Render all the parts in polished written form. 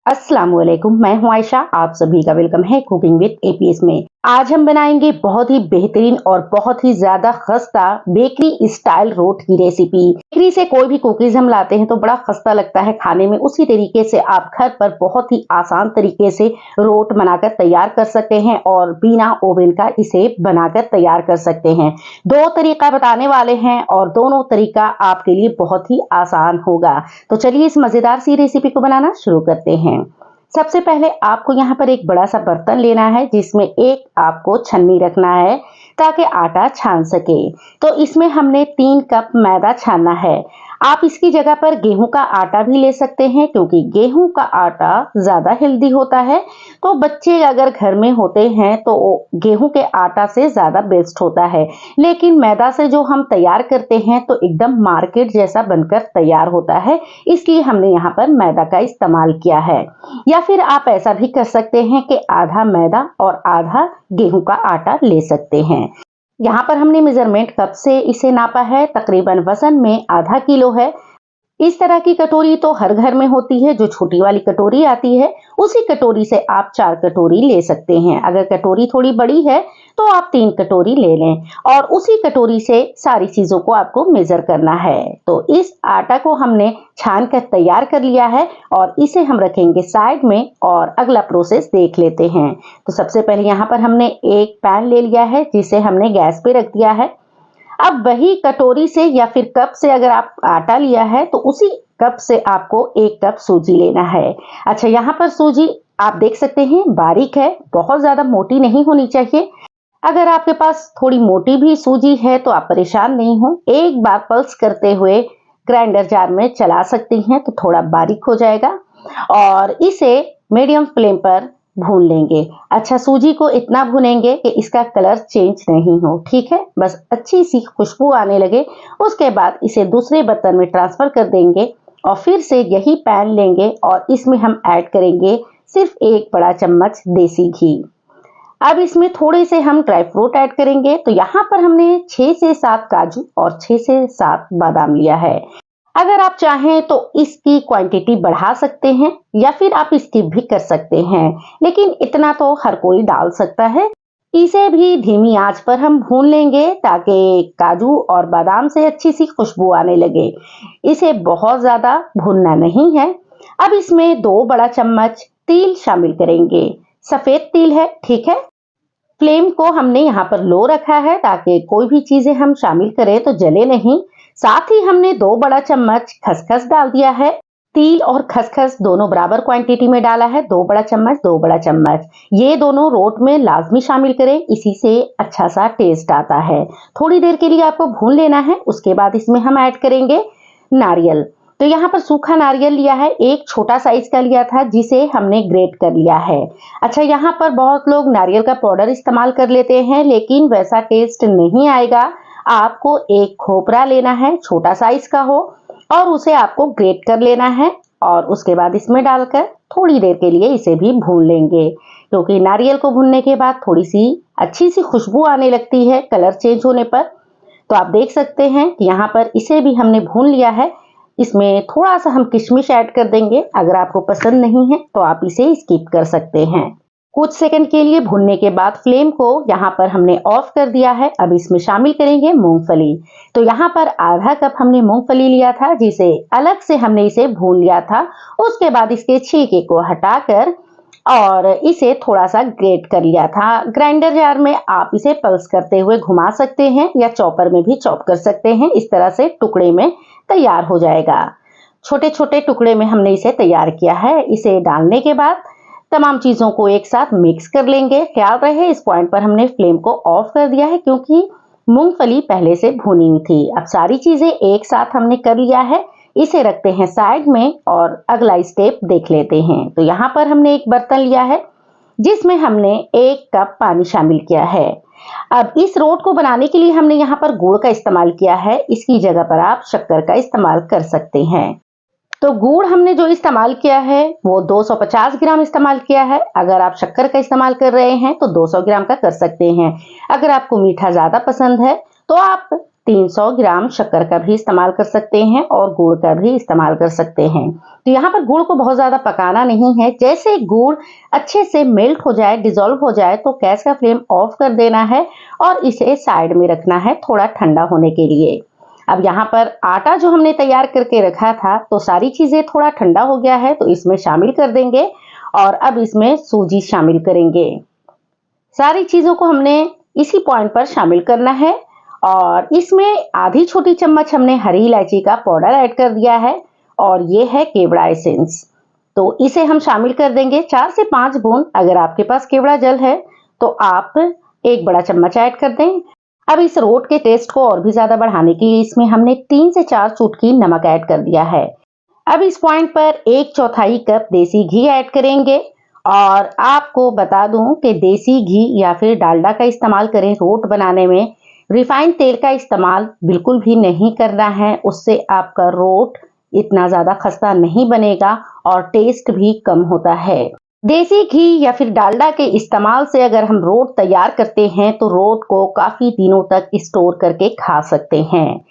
अस्सलाम वालेकुम, मैं हूं आयशा। आप सभी का वेलकम है कुकिंग विद एपीएस में। आज हम बनाएंगे बहुत ही बेहतरीन और बहुत ही ज्यादा खस्ता बेकरी स्टाइल रोट की रेसिपी। बेकरी से कोई भी कुकीज हम लाते हैं तो बड़ा खस्ता लगता है खाने में, उसी तरीके से आप घर पर बहुत ही आसान तरीके से रोट बनाकर तैयार कर सकते हैं और बिना ओवन का इसे बनाकर तैयार कर सकते हैं। दो तरीका बताने वाले हैं और दोनों तरीका आपके लिए बहुत ही आसान होगा। तो चलिए इस मजेदार सी रेसिपी को बनाना शुरू करते हैं। सबसे पहले आपको यहाँ पर एक बड़ा सा बर्तन लेना है जिसमें एक आपको छन्नी रखना है ताकि आटा छान सके। तो इसमें हमने 3 कप मैदा छानना है। आप इसकी जगह पर गेहूं का आटा भी ले सकते हैं क्योंकि गेहूं का आटा ज्यादा हेल्दी होता है। तो बच्चे अगर घर में होते हैं तो गेहूं के आटा से ज्यादा बेस्ट होता है, लेकिन मैदा से जो हम तैयार करते हैं तो एकदम मार्केट जैसा बनकर तैयार होता है, इसलिए हमने यहाँ पर मैदा का इस्तेमाल किया है। या फिर आप ऐसा भी कर सकते हैं कि आधा मैदा और आधा गेहूं का आटा ले सकते हैं। यहाँ पर हमने मेजरमेंट कप से इसे नापा है, तकरीबन वजन में आधा किलो है। इस तरह की कटोरी तो हर घर में होती है, जो छोटी वाली कटोरी आती है उसी कटोरी से आप 4 कटोरी ले सकते हैं। अगर कटोरी थोड़ी बड़ी है तो आप 3 कटोरी ले लें और उसी कटोरी से सारी चीजों को आपको मेजर करना है। तो इस आटा को हमने छान कर तैयार कर लिया है और इसे हम रखेंगे साइड में और अगला प्रोसेस देख लेते हैं। तो सबसे पहले यहाँ पर हमने एक पैन ले लिया है जिसे हमने गैस पे रख दिया है। अब वही कटोरी से या फिर कप से अगर आप आटा लिया है तो उसी कप से आपको 1 कप सूजी लेना है। अच्छा, यहाँ पर सूजी आप देख सकते हैं बारीक है, बहुत ज्यादा मोटी नहीं होनी चाहिए। अगर आपके पास थोड़ी मोटी भी सूजी है तो आप परेशान नहीं हो, एक बार पल्स करते हुए ग्राइंडर जार में चला सकती हैं तो थोड़ा बारीक हो जाएगा और इसे मीडियम फ्लेम पर भून लेंगे। अच्छा, सूजी को इतना भूनेंगे कि इसका कलर चेंज नहीं हो, ठीक है, बस अच्छी सी खुशबू आने लगे। उसके बाद इसे दूसरे बर्तन में ट्रांसफर कर देंगे और फिर से यही पैन लेंगे और इसमें हम ऐड करेंगे सिर्फ 1 बड़ा चम्मच देसी घी। अब इसमें थोड़े से हम ड्राई फ्रूट ऐड करेंगे। तो यहाँ पर हमने 6 से 7 काजू और 6 से 7 बादाम लिया है। अगर आप चाहें तो इसकी क्वांटिटी बढ़ा सकते हैं या फिर आप स्किप भी कर सकते हैं, लेकिन इतना तो हर कोई डाल सकता है। इसे भी धीमी आंच पर हम भून लेंगे ताकि काजू और बादाम से अच्छी सी खुशबू आने लगे। इसे बहुत ज्यादा भूनना नहीं है। अब इसमें 2 बड़ा चम्मच तिल शामिल करेंगे। सफेद तिल है, ठीक है। फ्लेम को हमने यहाँ पर लो रखा है ताकि कोई भी चीजें हम शामिल करें तो जले नहीं। साथ ही हमने 2 बड़ा चम्मच खसखस डाल दिया है। तिल और खसखस दोनों बराबर क्वांटिटी में डाला है, 2 बड़ा चम्मच 2 बड़ा चम्मच। ये दोनों रोट में लाजमी शामिल करें, इसी से अच्छा सा टेस्ट आता है। थोड़ी देर के लिए आपको भून लेना है। उसके बाद इसमें हम ऐड करेंगे नारियल। तो यहाँ पर सूखा नारियल लिया है, एक छोटा साइज का लिया था जिसे हमने ग्रेट कर लिया है। अच्छा, यहाँ पर बहुत लोग नारियल का पाउडर इस्तेमाल कर लेते हैं, लेकिन वैसा टेस्ट नहीं आएगा। आपको एक खोपरा लेना है, छोटा साइज का हो, और उसे आपको ग्रेट कर लेना है और उसके बाद इसमें डालकर थोड़ी देर के लिए इसे भी भून लेंगे, क्योंकि नारियल को भूनने के बाद थोड़ी सी अच्छी सी खुशबू आने लगती है कलर चेंज होने पर। तो आप देख सकते हैं कि यहाँ पर इसे भी हमने भून लिया है। इसमें थोड़ा सा हम किशमिश ऐड कर देंगे। अगर आपको पसंद नहीं है तो आप इसे स्किप कर सकते हैं। कुछ सेकंड के लिए भूनने के बाद फ्लेम को यहाँ पर हमने ऑफ कर दिया है। अब इसमें शामिल करेंगे मूंगफली। तो यहाँ पर आधा कप हमने मूंगफली लिया था जिसे अलग से हमने इसे भून लिया था। उसके बाद इसके छिलके को हटाकर और इसे थोड़ा सा ग्रेट कर लिया था। ग्राइंडर जार में आप इसे पल्स करते हुए घुमा सकते हैं या चॉपर में भी चॉप कर सकते हैं। इस तरह से टुकड़े में तैयार हो जाएगा। छोटे छोटे टुकड़े में हमने इसे तैयार किया है। इसे डालने के बाद तमाम चीजों को एक साथ मिक्स कर लेंगे। ख्याल रहे इस पॉइंट पर हमने फ्लेम को ऑफ कर दिया है क्योंकि मूंगफली पहले से भुनी हुई थी। अब सारी चीजें एक साथ हमने कर लिया है। इसे रखते हैं साइड में और अगला स्टेप देख लेते हैं। तो यहाँ पर हमने एक बर्तन लिया है जिसमें हमने 1 कप पानी शामिल किया है। अब इस रोट को बनाने के लिए हमने यहाँ पर गुड़ का इस्तेमाल किया है। इसकी जगह पर आप शक्कर का इस्तेमाल कर सकते हैं। तो गुड़ हमने जो इस्तेमाल किया है वो 250 ग्राम इस्तेमाल किया है। अगर आप शक्कर का इस्तेमाल कर रहे हैं तो 200 ग्राम का कर सकते हैं। अगर आपको मीठा ज्यादा पसंद है तो आप 300 ग्राम शक्कर का भी इस्तेमाल कर सकते हैं और गुड़ का भी इस्तेमाल कर सकते हैं। तो यहाँ पर गुड़ को बहुत ज़्यादा पकाना नहीं है। जैसे गुड़ अच्छे से मेल्ट हो जाए, डिज़ोल्व हो जाए, तो गैस का फ्लेम ऑफ कर देना है और इसे साइड में रखना है थोड़ा ठंडा होने के लिए। अब यहाँ पर आटा जो हमने तैयार करके रखा था, तो सारी चीज़ें थोड़ा ठंडा हो गया है तो इसमें शामिल कर देंगे और अब इसमें सूजी शामिल करेंगे। सारी चीज़ों को हमने इसी पॉइंट पर शामिल करना है और इसमें आधी छोटी चम्मच हमने हरी इलायची का पाउडर ऐड कर दिया है और ये है केवड़ा एसेंस। तो इसे हम शामिल कर देंगे 4 से 5 बूंद। अगर आपके पास केवड़ा जल है तो आप 1 बड़ा चम्मच ऐड कर दें। अब इस रोट के टेस्ट को और भी ज़्यादा बढ़ाने के लिए इसमें हमने 3 से 4 चुटकी नमक ऐड कर दिया है। अब इस पॉइंट पर 1/4 कप देसी घी ऐड करेंगे और आपको बता दूं कि देसी घी या फिर डालडा का इस्तेमाल करें रोट बनाने में। रिफाइंड तेल का इस्तेमाल बिल्कुल भी नहीं करना है, उससे आपका रोट इतना ज़्यादा खस्ता नहीं बनेगा और टेस्ट भी कम होता है। देसी घी या फिर डालडा के इस्तेमाल से अगर हम रोट तैयार करते हैं तो रोट को काफ़ी दिनों तक स्टोर करके खा सकते हैं।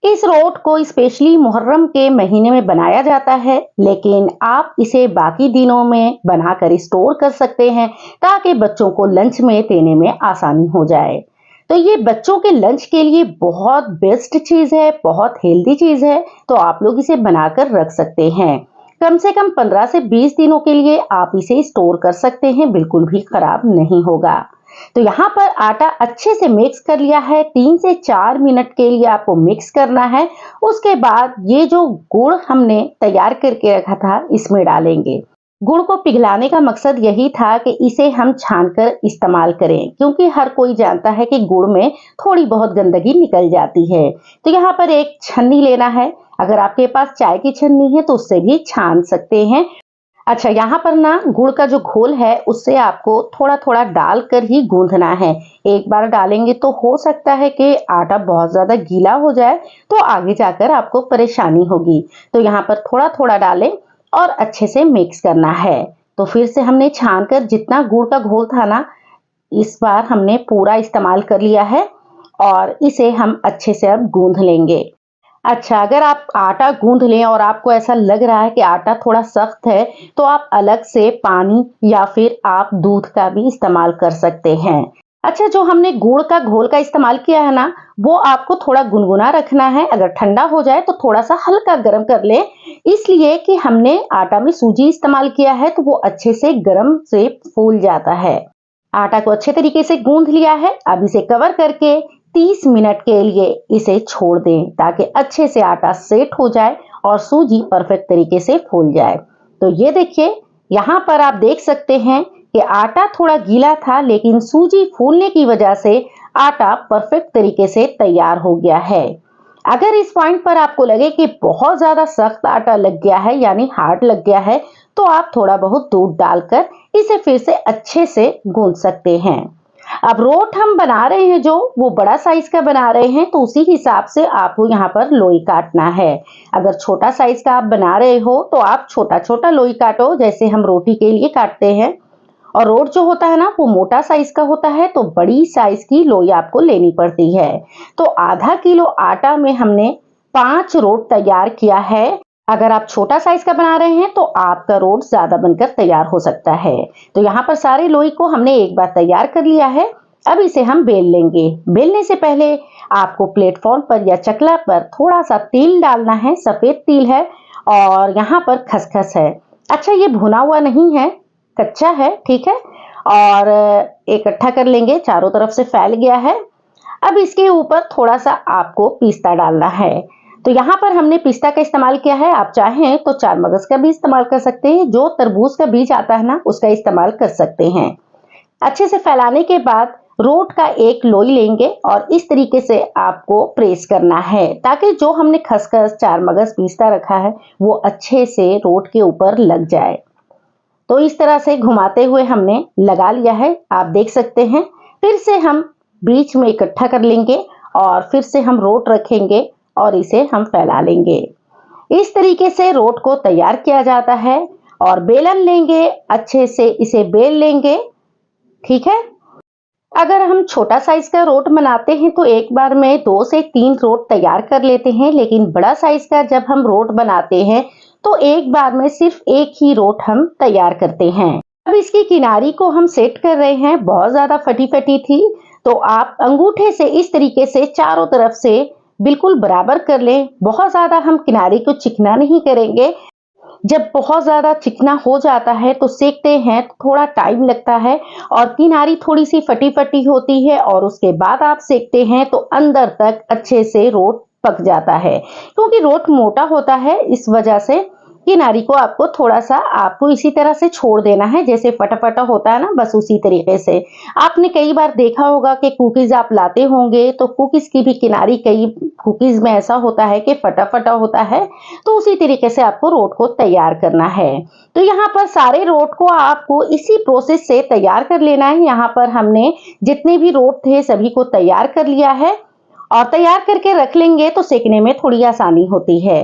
इस रोट को स्पेशली मुहर्रम के महीने में बनाया जाता है, लेकिन आप इसे बाकी दिनों में बनाकर स्टोर कर सकते हैं ताकि बच्चों को लंच में देने में आसानी हो जाए। तो ये बच्चों के लंच के लिए बहुत बेस्ट चीज़ है, बहुत हेल्दी चीज़ है, तो आप लोग इसे बनाकर रख सकते हैं। कम से कम 15 से 20 दिनों के लिए आप इसे स्टोर कर सकते हैं, बिल्कुल भी खराब नहीं होगा। तो यहाँ पर आटा अच्छे से मिक्स कर लिया है। 3 से 4 मिनट के लिए आपको मिक्स करना है। उसके बाद ये जो गुड़ हमने तैयार करके रखा था इसमें डालेंगे। गुड़ को पिघलाने का मकसद यही था कि इसे हम छानकर इस्तेमाल करें, क्योंकि हर कोई जानता है कि गुड़ में थोड़ी बहुत गंदगी निकल जाती है। तो यहाँ पर एक छन्नी लेना है। अगर आपके पास चाय की छन्नी है तो उससे भी छान सकते हैं। अच्छा, यहाँ पर ना गुड़ का जो घोल है उससे आपको थोड़ा थोड़ा डालकर ही गूंथना है। एक बार डालेंगे तो हो सकता है कि आटा बहुत ज़्यादा गीला हो जाए, तो आगे जाकर आपको परेशानी होगी। तो यहाँ पर थोड़ा थोड़ा डालें और अच्छे से मिक्स करना है। तो फिर से हमने छान कर जितना गुड़ का घोल था ना, इस बार हमने पूरा इस्तेमाल कर लिया है और इसे हम अच्छे से अब गूंथ लेंगे। अच्छा, अगर आप आटा गूंथ लें और आपको ऐसा लग रहा है कि आटा थोड़ा सख्त है, तो आप अलग से पानी या फिर आप दूध का भी इस्तेमाल कर सकते हैं। अच्छा, जो हमने गुड़ का घोल का इस्तेमाल किया है ना, वो आपको थोड़ा गुनगुना रखना है। अगर ठंडा हो जाए तो थोड़ा सा हल्का गर्म कर लें, इसलिए कि हमने आटा में सूजी इस्तेमाल किया है तो वो अच्छे से गर्म से फूल जाता है। आटा को अच्छे तरीके से गूंथ लिया है। अब इसे कवर करके 30 मिनट के लिए इसे छोड़ दें ताकि अच्छे से आटा सेट हो जाए और सूजी परफेक्ट तरीके से फूल जाए। तो ये देखिए, यहाँ पर आप देख सकते हैं कि आटा थोड़ा गीला था, लेकिन सूजी फूलने की वजह से आटा परफेक्ट तरीके से तैयार हो गया है। अगर इस पॉइंट पर आपको लगे कि बहुत ज्यादा सख्त आटा लग गया है, यानी हार्ड लग गया है, तो आप थोड़ा बहुत दूध डालकर इसे फिर से अच्छे से गूंथ सकते हैं। अब रोट हम बना रहे हैं जो वो बड़ा साइज का बना रहे हैं, तो उसी हिसाब से आपको यहाँ पर लोई काटना है। अगर छोटा साइज का आप बना रहे हो तो आप छोटा छोटा लोई काटो, जैसे हम रोटी के लिए काटते हैं। और रोट जो होता है ना वो मोटा साइज का होता है, तो बड़ी साइज की लोई आपको लेनी पड़ती है। तो आधा किलो आटा में हमने 5 रोट तैयार किया है। अगर आप छोटा साइज का बना रहे हैं तो आपका रोट ज्यादा बनकर तैयार हो सकता है। तो यहाँ पर सारे लोई को हमने एक बार तैयार कर लिया है। अब इसे हम बेल लेंगे। बेलने से पहले आपको प्लेटफॉर्म पर या चकला पर थोड़ा सा तेल डालना है। सफेद तिल है और यहाँ पर खसखस है। अच्छा, ये भुना हुआ नहीं है, कच्चा है, ठीक है। और इकट्ठा कर लेंगे, चारों तरफ से फैल गया है। अब इसके ऊपर थोड़ा सा आपको पिस्ता डालना है। तो यहाँ पर हमने पिस्ता का इस्तेमाल किया है। आप चाहें तो चार मगज का भी इस्तेमाल कर सकते हैं, जो तरबूज का बीज आता है ना उसका इस्तेमाल कर सकते हैं। अच्छे से फैलाने के बाद रोट का एक लोई लेंगे और इस तरीके से आपको प्रेस करना है ताकि जो हमने खसखस, चार मगज, पिस्ता रखा है वो अच्छे से रोट के ऊपर लग जाए। तो इस तरह से घुमाते हुए हमने लगा लिया है, आप देख सकते हैं। फिर से हम बीच में इकट्ठा कर लेंगे और फिर से हम रोट रखेंगे और इसे हम फैला लेंगे। इस तरीके से रोट को तैयार किया जाता है। और बेलन लेंगे, अच्छे से इसे बेल लेंगे, ठीक है। अगर हम छोटा साइज का रोट बनाते हैं तो एक बार में 2 से 3 रोट तैयार कर लेते हैं, लेकिन बड़ा साइज का जब हम रोट बनाते हैं तो एक बार में सिर्फ एक ही रोट हम तैयार करते हैं। अब इसकी किनारी को हम सेट कर रहे हैं, बहुत ज्यादा फटी फटी थी तो आप अंगूठे से इस तरीके से चारों तरफ से बिल्कुल बराबर कर लें। बहुत ज्यादा हम किनारी को चिकना नहीं करेंगे। जब बहुत ज्यादा चिकना हो जाता है तो सेकते हैं तो थोड़ा टाइम लगता है और किनारी थोड़ी सी फटी फटी होती है और उसके बाद आप सेकते हैं तो अंदर तक अच्छे से रोट पक जाता है। क्योंकि रोट मोटा होता है इस वजह से किनारी को आपको थोड़ा सा आपको इसी तरह से छोड़ देना है, जैसे फटाफटा होता है ना, बस उसी तरीके से। आपने कई बार देखा होगा कि कुकीज आप लाते होंगे तो कुकीज की भी किनारी कई कुकीज में ऐसा होता है कि फटाफटा होता है, तो उसी तरीके से आपको रोट को तैयार करना है। तो यहाँ पर सारे रोट को आपको इसी प्रोसेस से तैयार कर लेना है। यहाँ पर हमने जितने भी रोट थे सभी को तैयार कर लिया है और तैयार करके रख लेंगे तो सेकने में थोड़ी आसानी होती है।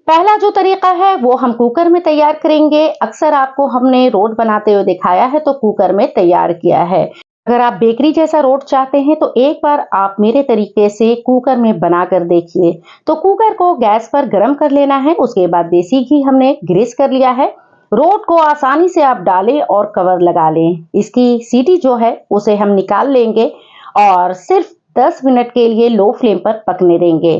पहला जो तरीका है वो हम कुकर में तैयार करेंगे। अक्सर आपको हमने रोट बनाते हुए दिखाया है तो कुकर में तैयार किया है। अगर आप बेकरी जैसा रोट चाहते हैं तो एक बार आप मेरे तरीके से कुकर में बनाकर देखिए। तो कुकर को गैस पर गर्म कर लेना है, उसके बाद देसी घी हमने ग्रीस कर लिया है। रोट को आसानी से आप डालें और कवर लगा लें। इसकी सीटी जो है उसे हम निकाल लेंगे और सिर्फ 10 मिनट के लिए लो फ्लेम पर पकने देंगे।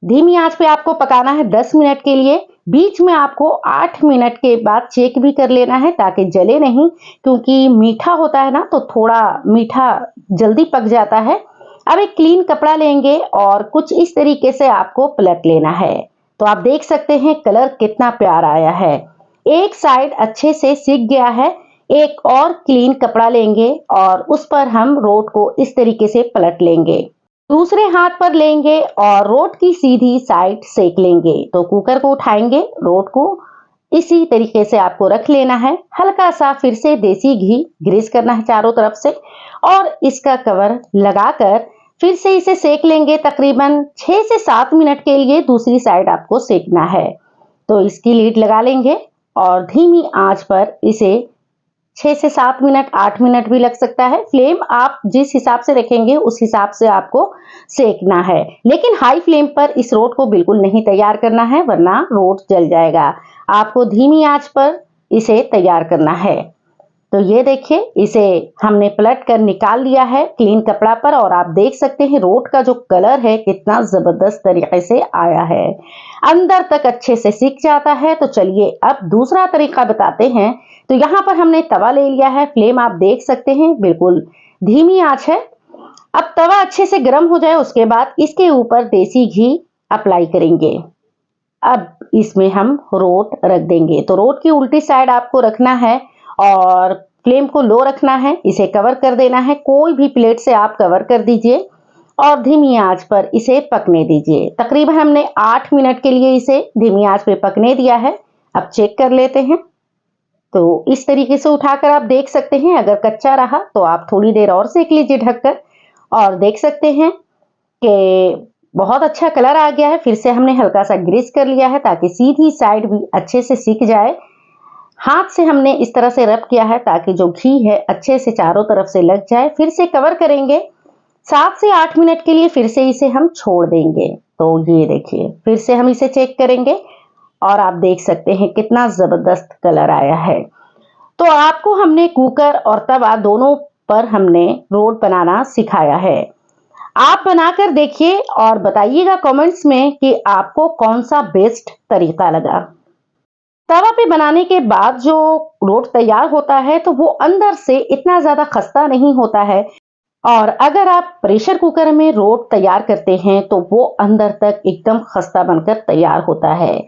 धीमी आंच पे आपको पकाना है 10 मिनट के लिए। बीच में आपको 8 मिनट के बाद चेक भी कर लेना है ताकि जले नहीं, क्योंकि मीठा होता है ना तो थोड़ा मीठा जल्दी पक जाता है। अब एक क्लीन कपड़ा लेंगे और कुछ इस तरीके से आपको पलट लेना है। तो आप देख सकते हैं कलर कितना प्यारा आया है। एक साइड अच्छे से सिक गया है। एक और क्लीन कपड़ा लेंगे और उस पर हम रोट को इस तरीके से पलट लेंगे। दूसरे हाथ पर लेंगे और रोट की सीधी साइड सेक लेंगे। तो कुकर को उठाएंगे, रोट को इसी तरीके से आपको रख लेना है। हल्का सा फिर से देसी घी ग्रीस करना है चारों तरफ से और इसका कवर लगाकर फिर से इसे सेक लेंगे। तकरीबन 6 से 7 मिनट के लिए दूसरी साइड आपको सेकना है। तो इसकी लीड लगा लेंगे और धीमी आंच पर इसे 6 से 7 मिनट, 8 मिनट भी लग सकता है। फ्लेम आप जिस हिसाब से रखेंगे उस हिसाब से आपको सेकना है, लेकिन हाई फ्लेम पर इस रोट को बिल्कुल नहीं तैयार करना है वरना रोट जल जाएगा। आपको धीमी आंच पर इसे तैयार करना है। तो ये देखिए इसे हमने पलट कर निकाल लिया है क्लीन कपड़ा पर और आप देख सकते हैं रोट का जो कलर है कितना जबरदस्त तरीके से आया है, अंदर तक अच्छे से सिक जाता है। तो चलिए अब दूसरा तरीका बताते हैं। तो यहाँ पर हमने तवा ले लिया है। फ्लेम आप देख सकते हैं बिल्कुल धीमी आंच है। अब तवा अच्छे से गर्म हो जाए उसके बाद इसके ऊपर देसी घी अप्लाई करेंगे। अब इसमें हम रोट रख देंगे। तो रोट की उल्टी साइड आपको रखना है और फ्लेम को लो रखना है। इसे कवर कर देना है, कोई भी प्लेट से आप कवर कर दीजिए और धीमी आंच पर इसे पकने दीजिए। तकरीबन हमने 8 मिनट के लिए इसे धीमी आंच पे पकने दिया है। अब चेक कर लेते हैं। तो इस तरीके से उठाकर आप देख सकते हैं, अगर कच्चा रहा तो आप थोड़ी देर और सेक लीजिए ढककर और देख सकते हैं कि बहुत अच्छा कलर आ गया है। फिर से हमने हल्का सा ग्रीस कर लिया है ताकि सीधी साइड भी अच्छे से सिक जाए। हाथ से हमने इस तरह से रब किया है ताकि जो घी है अच्छे से चारों तरफ से लग जाए। फिर से कवर करेंगे 7 से 8 मिनट के लिए, फिर से इसे हम छोड़ देंगे। तो ये देखिए फिर से हम इसे चेक करेंगे और आप देख सकते हैं कितना जबरदस्त कलर आया है। तो आपको हमने कुकर और तवा दोनों पर हमने रोट बनाना सिखाया है। आप बनाकर देखिए और बताइएगा कमेंट्स में कि आपको कौन सा बेस्ट तरीका लगा। तवा पे बनाने के बाद जो रोट तैयार होता है तो वो अंदर से इतना ज्यादा खस्ता नहीं होता है और अगर आप प्रेशर कुकर में रोट तैयार करते हैं तो वो अंदर तक एकदम खस्ता बनकर तैयार होता है।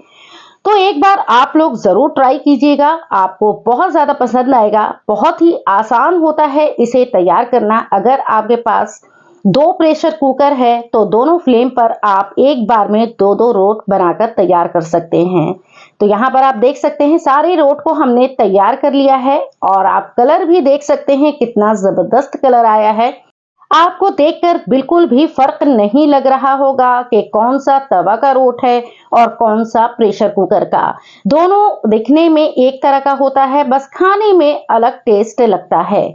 तो एक बार आप लोग जरूर ट्राई कीजिएगा, आपको बहुत ज्यादा पसंद आएगा। बहुत ही आसान होता है इसे तैयार करना। अगर आपके पास 2 प्रेशर कुकर है तो दोनों फ्लेम पर आप एक बार में 2-2 रोट बनाकर तैयार कर सकते हैं। तो यहाँ पर आप देख सकते हैं सारे रोट को हमने तैयार कर लिया है और आप कलर भी देख सकते हैं कितना जबरदस्त कलर आया है। आपको देखकर बिल्कुल भी फर्क नहीं लग रहा होगा कि कौन सा तवा का रोट है और कौन सा प्रेशर कुकर का। दोनों दिखने में एक तरह का होता है, बस खाने में अलग टेस्ट लगता है।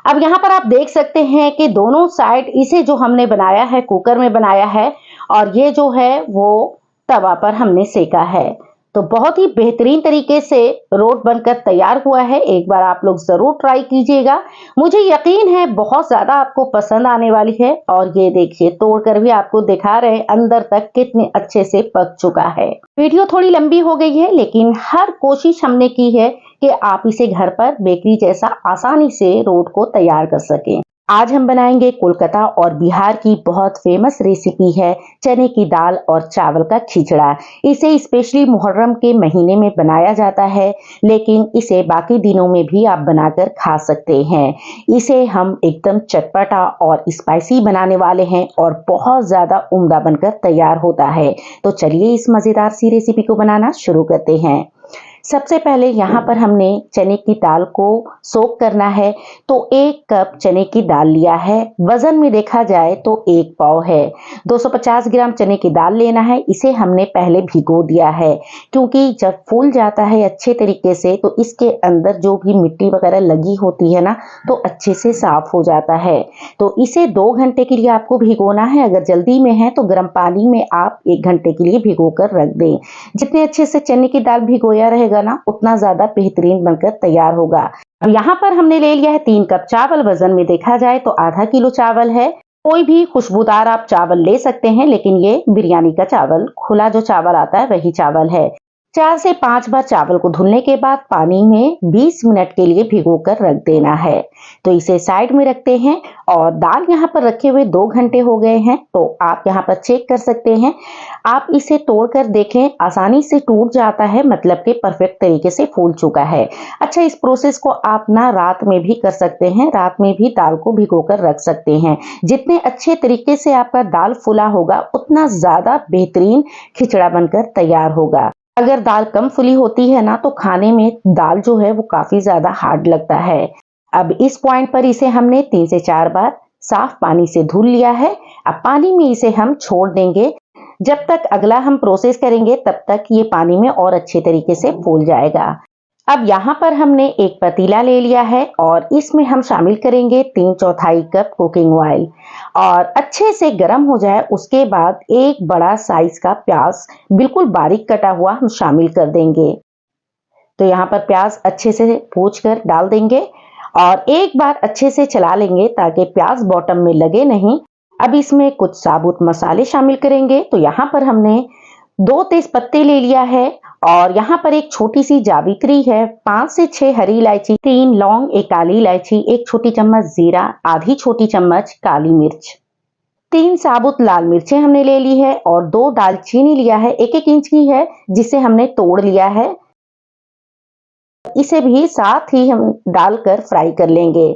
अब यहाँ पर आप देख सकते हैं कि दोनों साइड इसे जो हमने बनाया है कुकर में बनाया है और ये जो है वो तवा पर हमने सेका है। तो बहुत ही बेहतरीन तरीके से रोट बनकर तैयार हुआ है। एक बार आप लोग जरूर ट्राई कीजिएगा। मुझे यकीन है बहुत ज्यादा आपको पसंद आने वाली है। और ये देखिए तोड़कर भी आपको दिखा रहे हैं अंदर तक कितने अच्छे से पक चुका है। वीडियो थोड़ी लंबी हो गई है लेकिन हर कोशिश हमने की है कि आप इसे घर पर बेकरी जैसा आसानी से रोट को तैयार कर सकें। आज हम बनाएंगे कोलकाता और बिहार की बहुत फेमस रेसिपी है चने की दाल और चावल का खिचड़ा। इसे स्पेशली मुहर्रम के महीने में बनाया जाता है लेकिन इसे बाकी दिनों में भी आप बनाकर खा सकते हैं। इसे हम एकदम चटपटा और स्पाइसी बनाने वाले हैं और बहुत ज्यादा उम्दा बनकर तैयार होता है। तो चलिए इस मजेदार सी रेसिपी को बनाना शुरू करते हैं। सबसे पहले यहाँ पर हमने चने की दाल को सोक करना है। तो 1 कप चने की दाल लिया है। वजन में देखा जाए तो 1 पाव है। 250 ग्राम चने की दाल लेना है। इसे हमने पहले भिगो दिया है क्योंकि जब फूल जाता है अच्छे तरीके से तो इसके अंदर जो भी मिट्टी वगैरह लगी होती है ना तो अच्छे से साफ हो जाता है। तो इसे 2 घंटे के लिए आपको भिगोना है। अगर जल्दी में है तो गर्म पानी में आप 1 घंटे के लिए भिगो कर रख दें। जितने अच्छे से चने की दाल भिगोया रहेगा ना उतना ज्यादा बेहतरीन बनकर तैयार होगा। अब यहाँ पर हमने ले लिया है 3 कप चावल। वजन में देखा जाए तो आधा किलो चावल है। कोई भी खुशबूदार आप चावल ले सकते हैं लेकिन ये बिरयानी का चावल खुला जो चावल आता है वही चावल है। 4 से 5 बार चावल को धुलने के बाद पानी में 20 मिनट के लिए भिगोकर रख देना है। तो इसे साइड में रखते हैं और दाल यहाँ पर रखे हुए 2 घंटे हो गए हैं। तो आप यहाँ पर चेक कर सकते हैं। आप इसे तोड़कर देखें आसानी से टूट जाता है मतलब कि परफेक्ट तरीके से फूल चुका है। अच्छा इस प्रोसेस को आप ना रात में भी कर सकते हैं। रात में भी दाल को भिगोकर रख सकते हैं। जितने अच्छे तरीके से आपका दाल फूला होगा उतना ज्यादा बेहतरीन खिचड़ा बनकर तैयार होगा। अगर दाल कम फुली होती है ना तो खाने में दाल जो है वो काफी ज्यादा हार्ड लगता है। अब इस पॉइंट पर इसे हमने 3 से 4 बार साफ पानी से धुल लिया है। अब पानी में इसे हम छोड़ देंगे। जब तक अगला हम प्रोसेस करेंगे तब तक ये पानी में और अच्छे तरीके से फूल जाएगा। अब यहाँ पर हमने एक पतीला ले लिया है और इसमें हम शामिल करेंगे 3/4 कप कुकिंग ऑयल और अच्छे से गर्म हो जाए उसके बाद एक बड़ा साइज का प्याज बिल्कुल बारीक कटा हुआ हम शामिल कर देंगे। तो यहाँ पर प्याज अच्छे से पूछ कर डाल देंगे और एक बार अच्छे से चला लेंगे ताकि प्याज बॉटम में लगे नहीं। अब इसमें कुछ साबुत मसाले शामिल करेंगे। तो यहाँ पर हमने 2 तेज पत्ते ले लिया है और यहाँ पर एक छोटी सी जावित्री है, 5 से 6 हरी इलायची, 3 लौंग, 1 काली इलायची, 1 छोटी चम्मच जीरा, आधी छोटी चम्मच काली मिर्च, 3 साबुत लाल मिर्चें हमने ले ली है और 2 दालचीनी लिया है 1-1 इंच की है जिसे हमने तोड़ लिया है। इसे भी साथ ही हम डालकर फ्राई कर लेंगे।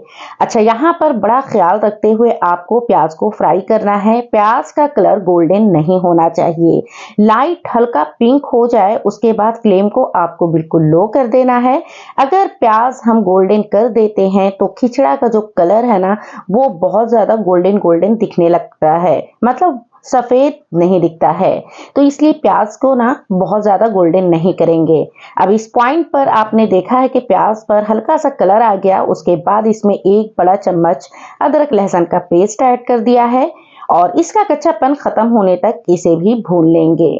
अच्छा यहाँ पर बड़ा ख्याल रखते हुए आपको प्याज को फ्राई करना है। प्याज का कलर गोल्डन नहीं होना चाहिए। लाइट हल्का पिंक हो जाए उसके बाद फ्लेम को आपको बिल्कुल लो कर देना है। अगर प्याज हम गोल्डन कर देते हैं तो खिचड़ा का जो कलर है ना वो बहुत ज्यादा गोल्डन गोल्डन दिखने लगता है, मतलब सफेद नहीं दिखता है। तो इसलिए प्याज को ना बहुत ज्यादा गोल्डन नहीं करेंगे। अब इस पॉइंट पर आपने देखा है कि प्याज पर हल्का सा कलर आ गया। उसके बाद इसमें 1 बड़ा चम्मच अदरक लहसुन का पेस्ट ऐड कर दिया है और इसका कच्चापन खत्म होने तक इसे भी भून लेंगे।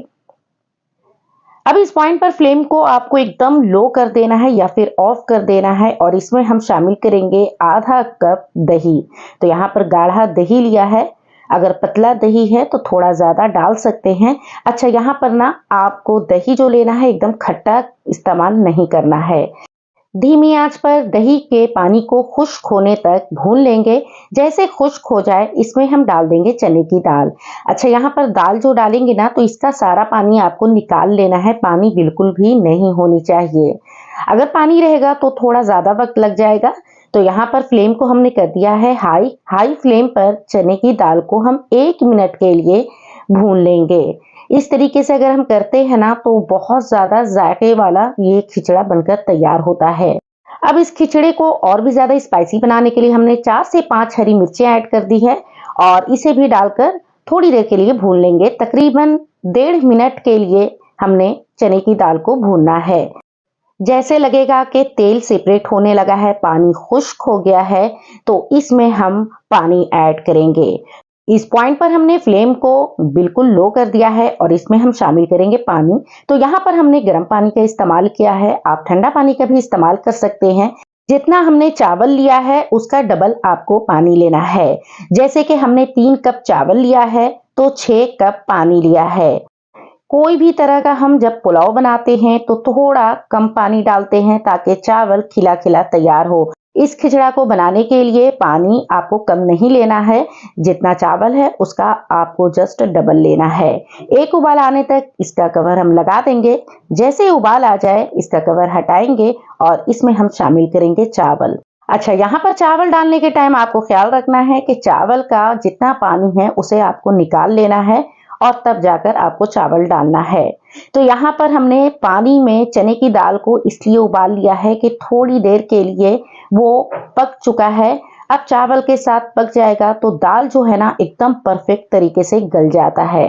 अब इस पॉइंट पर फ्लेम को आपको एकदम लो कर देना है या फिर ऑफ कर देना है और इसमें हम शामिल करेंगे आधा कप दही। तो यहाँ पर गाढ़ा दही लिया है। अगर पतला दही है तो थोड़ा ज्यादा डाल सकते हैं। अच्छा यहाँ पर ना आपको दही जो लेना है एकदम खट्टा इस्तेमाल नहीं करना है। धीमी आंच पर दही के पानी को खुश्क होने तक भून लेंगे। जैसे खुश्क हो जाए इसमें हम डाल देंगे चने की दाल। अच्छा यहाँ पर दाल जो डालेंगे ना तो इसका सारा पानी आपको निकाल लेना है। पानी बिल्कुल भी नहीं होनी चाहिए। अगर पानी रहेगा तो थोड़ा ज्यादा वक्त लग जाएगा। तो यहाँ पर फ्लेम को हमने कर दिया है हाई फ्लेम पर चने की दाल को हम 1 मिनट के लिए भून लेंगे। इस तरीके से अगर हम करते हैं ना तो बहुत ज्यादा जायके वाला ये खिचड़ा बनकर तैयार होता है। अब इस खिचड़े को और भी ज्यादा स्पाइसी बनाने के लिए हमने 4 से 5 हरी मिर्चें ऐड कर दी है और इसे भी डालकर थोड़ी देर के लिए भून लेंगे। तकरीबन 1.5 मिनट के लिए हमने चने की दाल को भूनना है। जैसे लगेगा कि तेल सेपरेट होने लगा है, पानी खुश्क हो गया है, तो इसमें हम पानी ऐड करेंगे। इस पॉइंट पर हमने फ्लेम को बिल्कुल लो कर दिया है और इसमें हम शामिल करेंगे पानी। तो यहाँ पर हमने गर्म पानी का इस्तेमाल किया है, आप ठंडा पानी का भी इस्तेमाल कर सकते हैं। जितना हमने चावल लिया है उसका डबल आपको पानी लेना है। जैसे कि हमने 3 कप चावल लिया है तो 6 कप पानी लिया है। कोई भी तरह का हम जब पुलाव बनाते हैं तो थोड़ा कम पानी डालते हैं ताकि चावल खिला खिला तैयार हो। इस खिचड़ा को बनाने के लिए पानी आपको कम नहीं लेना है, जितना चावल है उसका आपको जस्ट डबल लेना है। एक उबाल आने तक इसका कवर हम लगा देंगे। जैसे उबाल आ जाए इसका कवर हटाएंगे और इसमें हम शामिल करेंगे चावल। अच्छा, यहाँ पर चावल डालने के टाइम आपको ख्याल रखना है कि चावल का जितना पानी है उसे आपको निकाल लेना है और तब जाकर आपको चावल डालना है। तो यहाँ पर हमने पानी में चने की दाल को इसलिए उबाल लिया है कि थोड़ी देर के लिए वो पक चुका है। अब चावल के साथ पक जाएगा तो दाल जो है ना एकदम परफेक्ट तरीके से गल जाता है।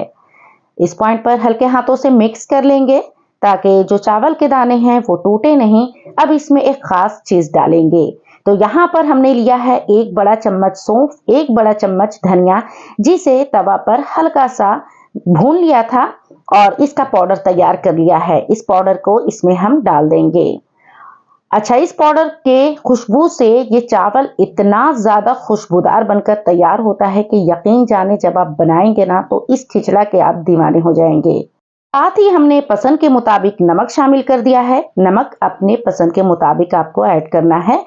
इस पॉइंट पर हल्के हाथों से मिक्स कर लेंगे ताकि जो चावल के दाने हैं वो टूटे नहीं। अब इसमें एक खास चीज डालेंगे। तो यहाँ पर हमने लिया है 1 बड़ा चम्मच सौंफ, 1 बड़ा चम्मच धनिया, जिसे तवा पर हल्का सा भून लिया था और इसका पाउडर तैयार कर लिया है। इस पाउडर को इसमें हम डाल देंगे। अच्छा, इस पाउडर के खुशबू से ये चावल इतना ज्यादा खुशबूदार बनकर तैयार होता है कि यकीन जाने जब आप बनाएंगे ना तो इस खिचड़ा के आप दीवाने हो जाएंगे। साथ ही हमने पसंद के मुताबिक नमक शामिल कर दिया है। नमक अपने पसंद के मुताबिक आपको ऐड करना है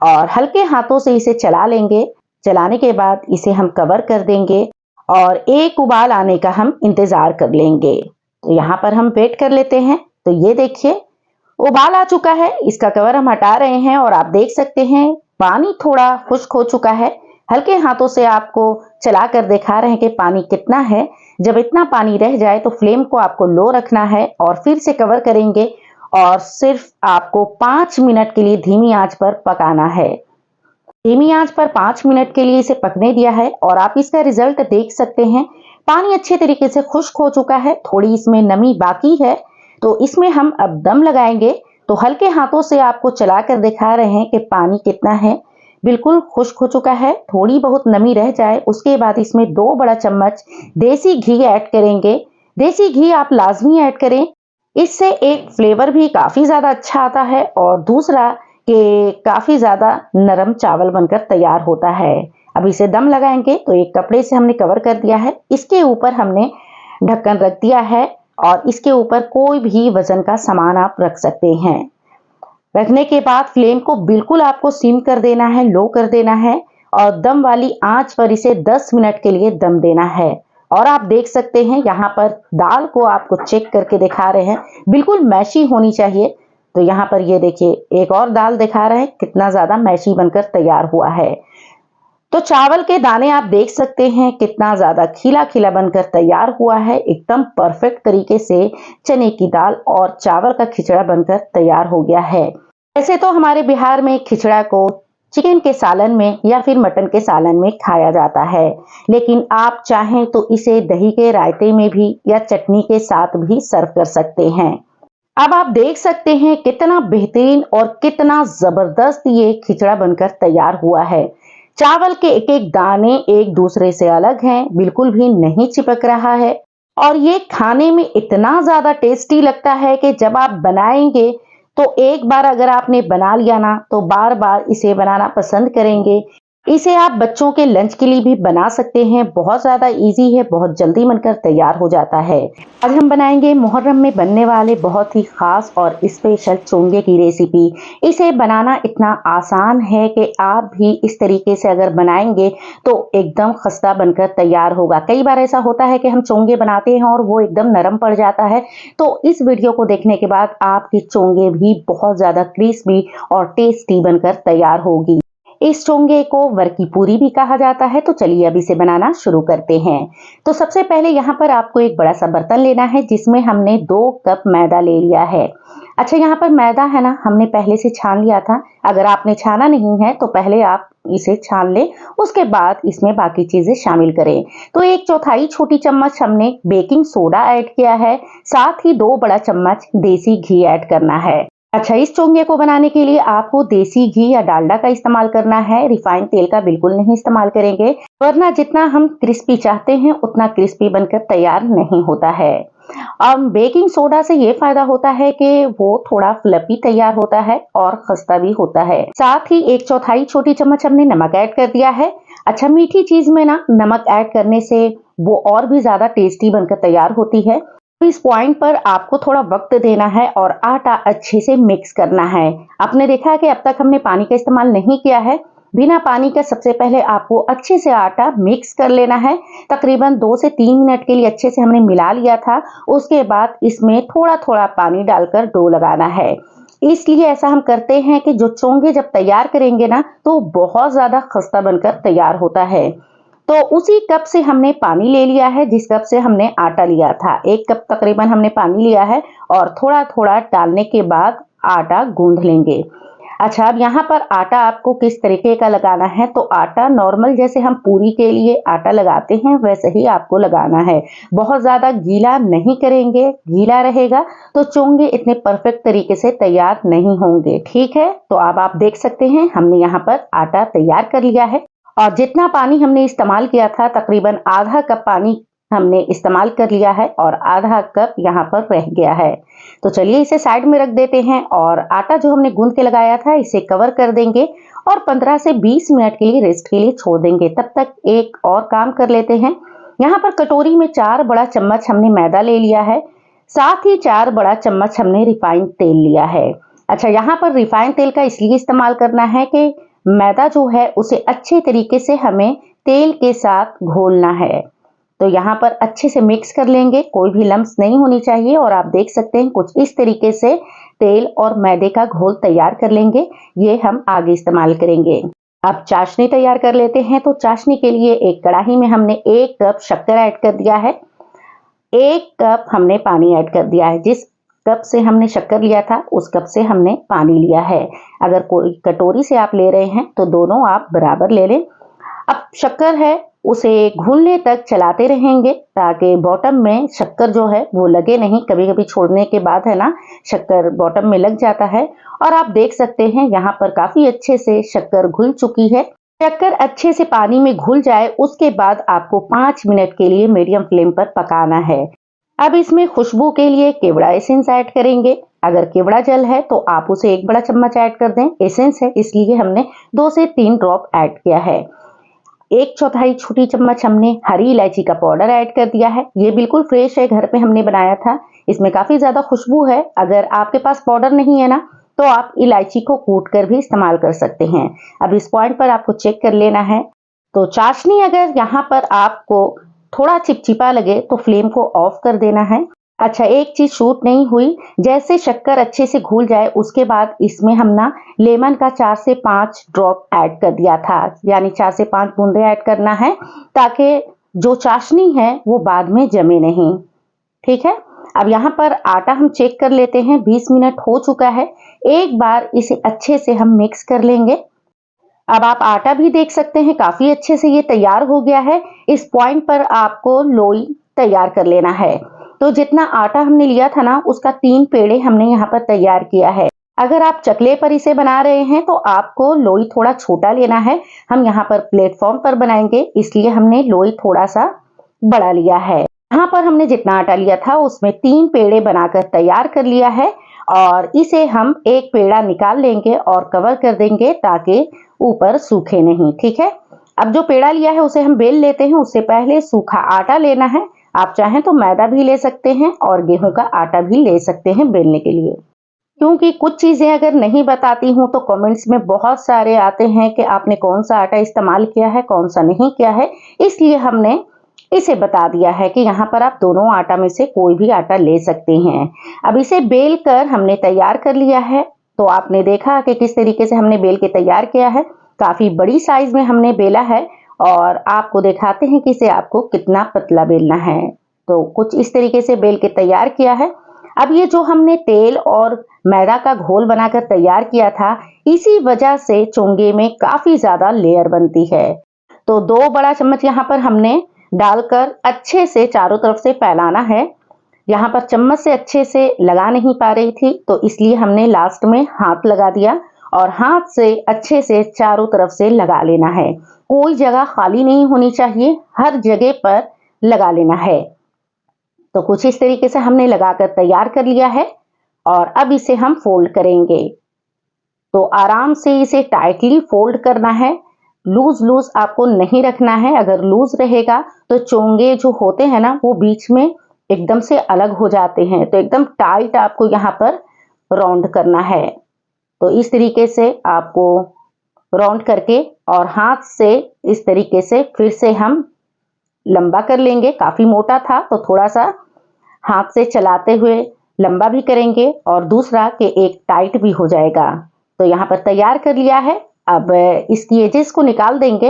और हल्के हाथों से इसे चला लेंगे। चलाने के बाद इसे हम कवर कर देंगे और एक उबाल आने का हम इंतजार कर लेंगे। तो यहाँ पर हम वेट कर लेते हैं। तो ये देखिए उबाल आ चुका है, इसका कवर हम हटा रहे हैं और आप देख सकते हैं पानी थोड़ा खुश्क हो चुका है। हल्के हाथों से आपको चलाकर दिखा रहे हैं कि पानी कितना है। जब इतना पानी रह जाए तो फ्लेम को आपको लो रखना है और फिर से कवर करेंगे और सिर्फ आपको 5 मिनट के लिए धीमी आंच पर पकाना है। धीमी आंच पर 5 मिनट के लिए इसे पकने दिया है और आप इसका रिजल्ट देख सकते हैं। पानी अच्छे तरीके से खुश्क हो चुका है, थोड़ी इसमें नमी बाकी है। तो इसमें हम अब दम लगाएंगे। तो हल्के हाथों से आपको चलाकर दिखा रहे हैं कि पानी कितना है। बिल्कुल खुश्क हो चुका है, थोड़ी बहुत नमी रह जाए उसके बाद इसमें 2 बड़ा चम्मच देसी घी ऐड करेंगे। देसी घी आप लाजमी ऐड करें, इससे एक फ्लेवर भी काफी ज्यादा अच्छा आता है और दूसरा कि काफी ज्यादा नरम चावल बनकर तैयार होता है। अब इसे दम लगाएंगे। तो एक कपड़े से हमने कवर कर दिया है, इसके ऊपर हमने ढक्कन रख दिया है और इसके ऊपर कोई भी वजन का सामान आप रख सकते हैं। रखने के बाद फ्लेम को बिल्कुल आपको सिम कर देना है, लो कर देना है और दम वाली आंच पर इसे 10 मिनट के लिए दम देना है। और आप देख सकते हैं यहाँ पर दाल को आपको चेक करके दिखा रहे हैं, बिल्कुल मैशी होनी चाहिए। तो यहाँ पर ये देखिए एक और दाल दिखा रहे हैं कितना ज्यादा मैशी बनकर तैयार हुआ है। तो चावल के दाने आप देख सकते हैं कितना ज्यादा खिला खिला बनकर तैयार हुआ है। एकदम परफेक्ट तरीके से चने की दाल और चावल का खिचड़ा बनकर तैयार हो गया है। वैसे तो हमारे बिहार में खिचड़ा को चिकन के सालन में या फिर मटन के सालन में खाया जाता है, लेकिन आप चाहें तो इसे दही के रायते में भी या चटनी के साथ भी सर्व कर सकते हैं। अब आप देख सकते हैं कितना बेहतरीन और कितना जबरदस्त ये खिचड़ा बनकर तैयार हुआ है। चावल के एक एक दाने एक दूसरे से अलग हैं, बिल्कुल भी नहीं चिपक रहा है और ये खाने में इतना ज्यादा टेस्टी लगता है कि जब आप बनाएंगे तो एक बार अगर आपने बना लिया ना तो बार बार इसे बनाना पसंद करेंगे। इसे आप बच्चों के लंच के लिए भी बना सकते हैं, बहुत ज्यादा इजी है, बहुत जल्दी बनकर तैयार हो जाता है। आज हम बनाएंगे मुहर्रम में बनने वाले बहुत ही खास और स्पेशल चोंगे की रेसिपी। इसे बनाना इतना आसान है कि आप भी इस तरीके से अगर बनाएंगे तो एकदम खस्ता बनकर तैयार होगा। कई बार ऐसा होता है कि हम चोंगे बनाते हैं और वो एकदम नरम पड़ जाता है, तो इस वीडियो को देखने के बाद आपकी चोंगे भी बहुत ज्यादा क्रिस्पी और टेस्टी बनकर तैयार होगी। इस चोंगे को वर की पूरी भी कहा जाता है। तो चलिए अब इसे बनाना शुरू करते हैं। तो सबसे पहले यहाँ पर आपको एक बड़ा सा बर्तन लेना है जिसमें हमने 2 कप मैदा ले लिया है। अच्छा, यहाँ पर मैदा है ना हमने पहले से छान लिया था। अगर आपने छाना नहीं है तो पहले आप इसे छान लें, उसके बाद इसमें बाकी चीजें शामिल करें। तो 1/4 छोटी चम्मच हमने बेकिंग सोडा ऐड किया है, साथ ही 2 बड़ा चम्मच देसी घी ऐड करना है। अच्छा, इस चोंगे को बनाने के लिए आपको देसी घी या डालडा का इस्तेमाल करना है, रिफाइंड तेल का बिल्कुल नहीं इस्तेमाल करेंगे, वरना जितना हम क्रिस्पी चाहते हैं उतना क्रिस्पी बनकर तैयार नहीं होता है। अब बेकिंग सोडा से ये फायदा होता है कि वो थोड़ा फ्लफी तैयार होता है और खस्ता भी होता है। साथ ही 1/4 छोटी चम्मच हमने नमक ऐड कर दिया है। अच्छा, मीठी चीज में ना नमक ऐड करने से वो और भी ज्यादा टेस्टी बनकर तैयार होती है। तो इस पॉइंट पर आपको थोड़ा वक्त देना है और आटा अच्छे से मिक्स करना है। आपने देखा है कि अब तक हमने पानी का इस्तेमाल नहीं किया है। बिना पानी के सबसे पहले आपको अच्छे से आटा मिक्स कर लेना है। तकरीबन 2 से 3 मिनट के लिए अच्छे से हमने मिला लिया था। उसके बाद इसमें थोड़ा-थोड़ा पानी डालकर डो लगाना है। इसलिए ऐसा हम करते हैं कि जो चोंगे जब तैयार करेंगे ना, तो बहुत ज़्यादा खस्ता बनकर तैयार होता है। तो उसी कप से हमने पानी ले लिया है जिस कप से हमने आटा लिया था। 1 कप तकरीबन हमने पानी लिया है और थोड़ा-थोड़ा डालने के बाद आटा गूँध लेंगे। अच्छा, अब यहाँ पर आटा आपको किस तरीके का लगाना है, तो आटा नॉर्मल जैसे हम पूरी के लिए आटा लगाते हैं वैसे ही आपको लगाना है। बहुत ज़्यादा गीला नहीं करेंगे, गीला रहेगा तो चोंगे इतने परफेक्ट तरीके से तैयार नहीं होंगे। ठीक है, तो अब आप देख सकते हैं हमने यहाँ पर आटा तैयार कर लिया है और जितना पानी हमने इस्तेमाल किया था तकरीबन आधा कप पानी हमने इस्तेमाल कर लिया है और आधा कप यहाँ पर रह गया है। तो चलिए इसे साइड में रख देते हैं और आटा जो हमने गूंद के लगाया था इसे कवर कर देंगे और 15 से 20 मिनट के लिए रेस्ट के लिए छोड़ देंगे। तब तक एक और काम कर लेते हैं। यहाँ पर कटोरी में 4 बड़ा चम्मच हमने मैदा ले लिया है, साथ ही 4 बड़ा चम्मच हमने रिफाइंड तेल लिया है। अच्छा, यहाँ पर रिफाइंड तेल का इसलिए इस्तेमाल करना है कि मैदा जो है उसे अच्छे तरीके से हमें तेल के साथ घोलना है। तो यहाँ पर अच्छे से मिक्स कर लेंगे, कोई भी लम्स नहीं होनी चाहिए और आप देख सकते हैं कुछ इस तरीके से तेल और मैदे का घोल तैयार कर लेंगे। ये हम आगे इस्तेमाल करेंगे। अब चाशनी तैयार कर लेते हैं। तो चाशनी के लिए एक कढ़ाई में हमने 1 कप शक्कर ऐड कर दिया है, 1 कप हमने पानी ऐड कर दिया है। जिस कप से हमने शक्कर लिया था उस कप से हमने पानी लिया है। अगर कोई कटोरी से आप ले रहे हैं तो दोनों आप बराबर ले लें। अब शक्कर है उसे घुलने तक चलाते रहेंगे ताकि बॉटम में शक्कर जो है वो लगे नहीं। कभी-कभी छोड़ने के बाद है ना शक्कर बॉटम में लग जाता है और आप देख सकते हैं यहाँ पर काफी अच्छे से शक्कर घुल चुकी है। शक्कर अच्छे से पानी में घुल जाए उसके बाद आपको 5 मिनट के लिए मीडियम फ्लेम पर पकाना है। अब इसमें खुशबू के लिए केवड़ा एसेंस ऐड करेंगे। अगर केवड़ा जल है तो आप उसे 1 बड़ा चम्मच ऐड कर दें। एसेंस है इसलिए हमने 2 से 3 ड्रॉप ऐड किया है। 1/4 छोटी चम्मच हमने हरी इलायची का पाउडर ऐड कर दिया है। ये बिल्कुल फ्रेश है, घर पे हमने बनाया था। इसमें काफी ज्यादा खुशबू है। अगर आपके पास पाउडर नहीं है ना तो आप इलायची को कूट कर भी इस्तेमाल कर सकते हैं। अब इस पॉइंट पर आपको चेक कर लेना है। तो चाशनी अगर यहाँ पर आपको थोड़ा चिपचिपा लगे तो फ्लेम को ऑफ कर देना है। अच्छा, एक चीज शूट नहीं हुई, जैसे शक्कर अच्छे से घुल जाए उसके बाद इसमें हम ना लेमन का 4 से 5 ड्रॉप ऐड कर दिया था, यानी 4 से 5 बूंदे ऐड करना है ताकि जो चाशनी है वो बाद में जमे नहीं। ठीक है, अब यहाँ पर आटा हम चेक कर लेते हैं। 20 मिनट हो चुका है। एक बार इसे अच्छे से हम मिक्स कर लेंगे। अब आप आटा भी देख सकते हैं काफी अच्छे से ये तैयार हो गया है। इस पॉइंट पर आपको लोई तैयार कर लेना है। तो जितना आटा हमने लिया था ना उसका 3 पेड़े हमने यहाँ पर तैयार किया है। अगर आप चकले पर इसे बना रहे हैं तो आपको लोई थोड़ा छोटा लेना है। हम यहाँ पर प्लेटफॉर्म पर बनाएंगे इसलिए हमने लोई थोड़ा सा बड़ा लिया है। यहाँ पर हमने जितना आटा लिया था उसमें 3 पेड़े बनाकर तैयार कर लिया है और इसे हम एक पेड़ा निकाल लेंगे और कवर कर देंगे ताकि ऊपर सूखे नहीं। ठीक है, अब जो पेड़ा लिया है उसे हम बेल लेते हैं। उससे पहले सूखा आटा लेना है। आप चाहें तो मैदा भी ले सकते हैं और गेहूं का आटा भी ले सकते हैं बेलने के लिए। क्योंकि कुछ चीजें अगर नहीं बताती हूं तो कमेंट्स में बहुत सारे आते हैं कि आपने कौन सा आटा इस्तेमाल किया है, कौन सा नहीं किया है, इसलिए हमने इसे बता दिया है कि यहाँ पर आप दोनों आटा में से कोई भी आटा ले सकते हैं। अब इसे बेल कर हमने तैयार कर लिया है। तो आपने देखा कि किस तरीके से हमने बेल के तैयार किया है। काफी बड़ी साइज में हमने बेला है और आपको दिखाते हैं कि इसे आपको कितना पतला बेलना है। तो कुछ इस तरीके से बेल के तैयार किया है। अब ये जो हमने तेल और मैदा का घोल बनाकर तैयार किया था, इसी वजह से चोंगे में काफी ज्यादा लेयर बनती है। तो 2 बड़ा चम्मच यहाँ पर हमने डालकर अच्छे से चारों तरफ से फैलाना है। यहाँ पर चम्मच से अच्छे से लगा नहीं पा रही थी, तो इसलिए हमने लास्ट में हाथ लगा दिया और हाथ से अच्छे से चारों तरफ से लगा लेना है। कोई जगह खाली नहीं होनी चाहिए, हर जगह पर लगा लेना है। तो कुछ इस तरीके से हमने लगाकर तैयार कर लिया है और अब इसे हम फोल्ड करेंगे। तो आराम से इसे टाइटली फोल्ड करना है, लूज लूज आपको नहीं रखना है। अगर लूज रहेगा तो चोंगे जो होते हैं ना वो बीच में एकदम से अलग हो जाते हैं। तो एकदम टाइट आपको यहाँ पर राउंड करना है। तो इस तरीके से आपको राउंड करके और हाथ से इस तरीके से फिर से हम लंबा कर लेंगे। काफी मोटा था तो थोड़ा सा हाथ से चलाते हुए लंबा भी करेंगे और दूसरा कि एक टाइट भी हो जाएगा। तो यहाँ पर तैयार कर लिया है। अब इसकी एजेस को निकाल देंगे।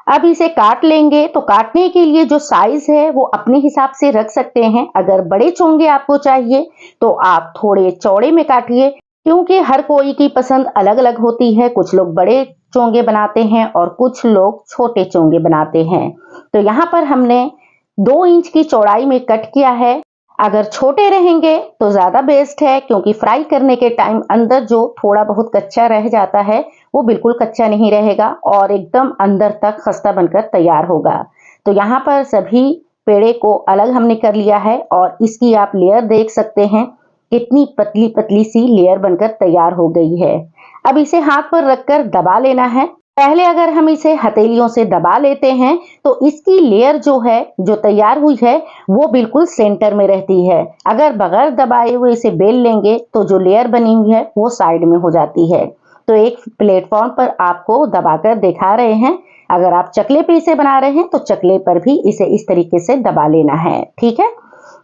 अब इसे काट लेंगे। तो काटने के लिए जो साइज है वो अपने हिसाब से रख सकते हैं। अगर बड़े चोंगे आपको चाहिए तो आप थोड़े चौड़े में काटिए, क्योंकि हर कोई की पसंद अलग अलग होती है। कुछ लोग बड़े चोंगे बनाते हैं और कुछ लोग छोटे चोंगे बनाते हैं। तो यहाँ पर हमने 2 इंच की चौड़ाई में कट किया है। अगर छोटे रहेंगे तो ज्यादा बेस्ट है, क्योंकि फ्राई करने के टाइम अंदर जो थोड़ा बहुत कच्चा रह जाता है वो बिल्कुल कच्चा नहीं रहेगा और एकदम अंदर तक खस्ता बनकर तैयार होगा। तो यहाँ पर सभी पेड़े को अलग हमने कर लिया है और इसकी आप लेयर देख सकते हैं कितनी पतली पतली सी लेयर बनकर तैयार हो गई है। अब इसे हाथ पर रखकर दबा लेना है। पहले अगर हम इसे हथेलियों से दबा लेते हैं तो इसकी लेयर जो है, जो तैयार हुई है, वो बिल्कुल सेंटर में रहती है। अगर बगैर दबाए हुए इसे बेल लेंगे तो जो लेयर बनी हुई है वो साइड में हो जाती है। तो एक प्लेटफॉर्म पर आपको दबाकर दिखा रहे हैं। अगर आप चकले पे इसे बना रहे हैं तो चकले पर भी इसे इस तरीके से दबा लेना है। ठीक है,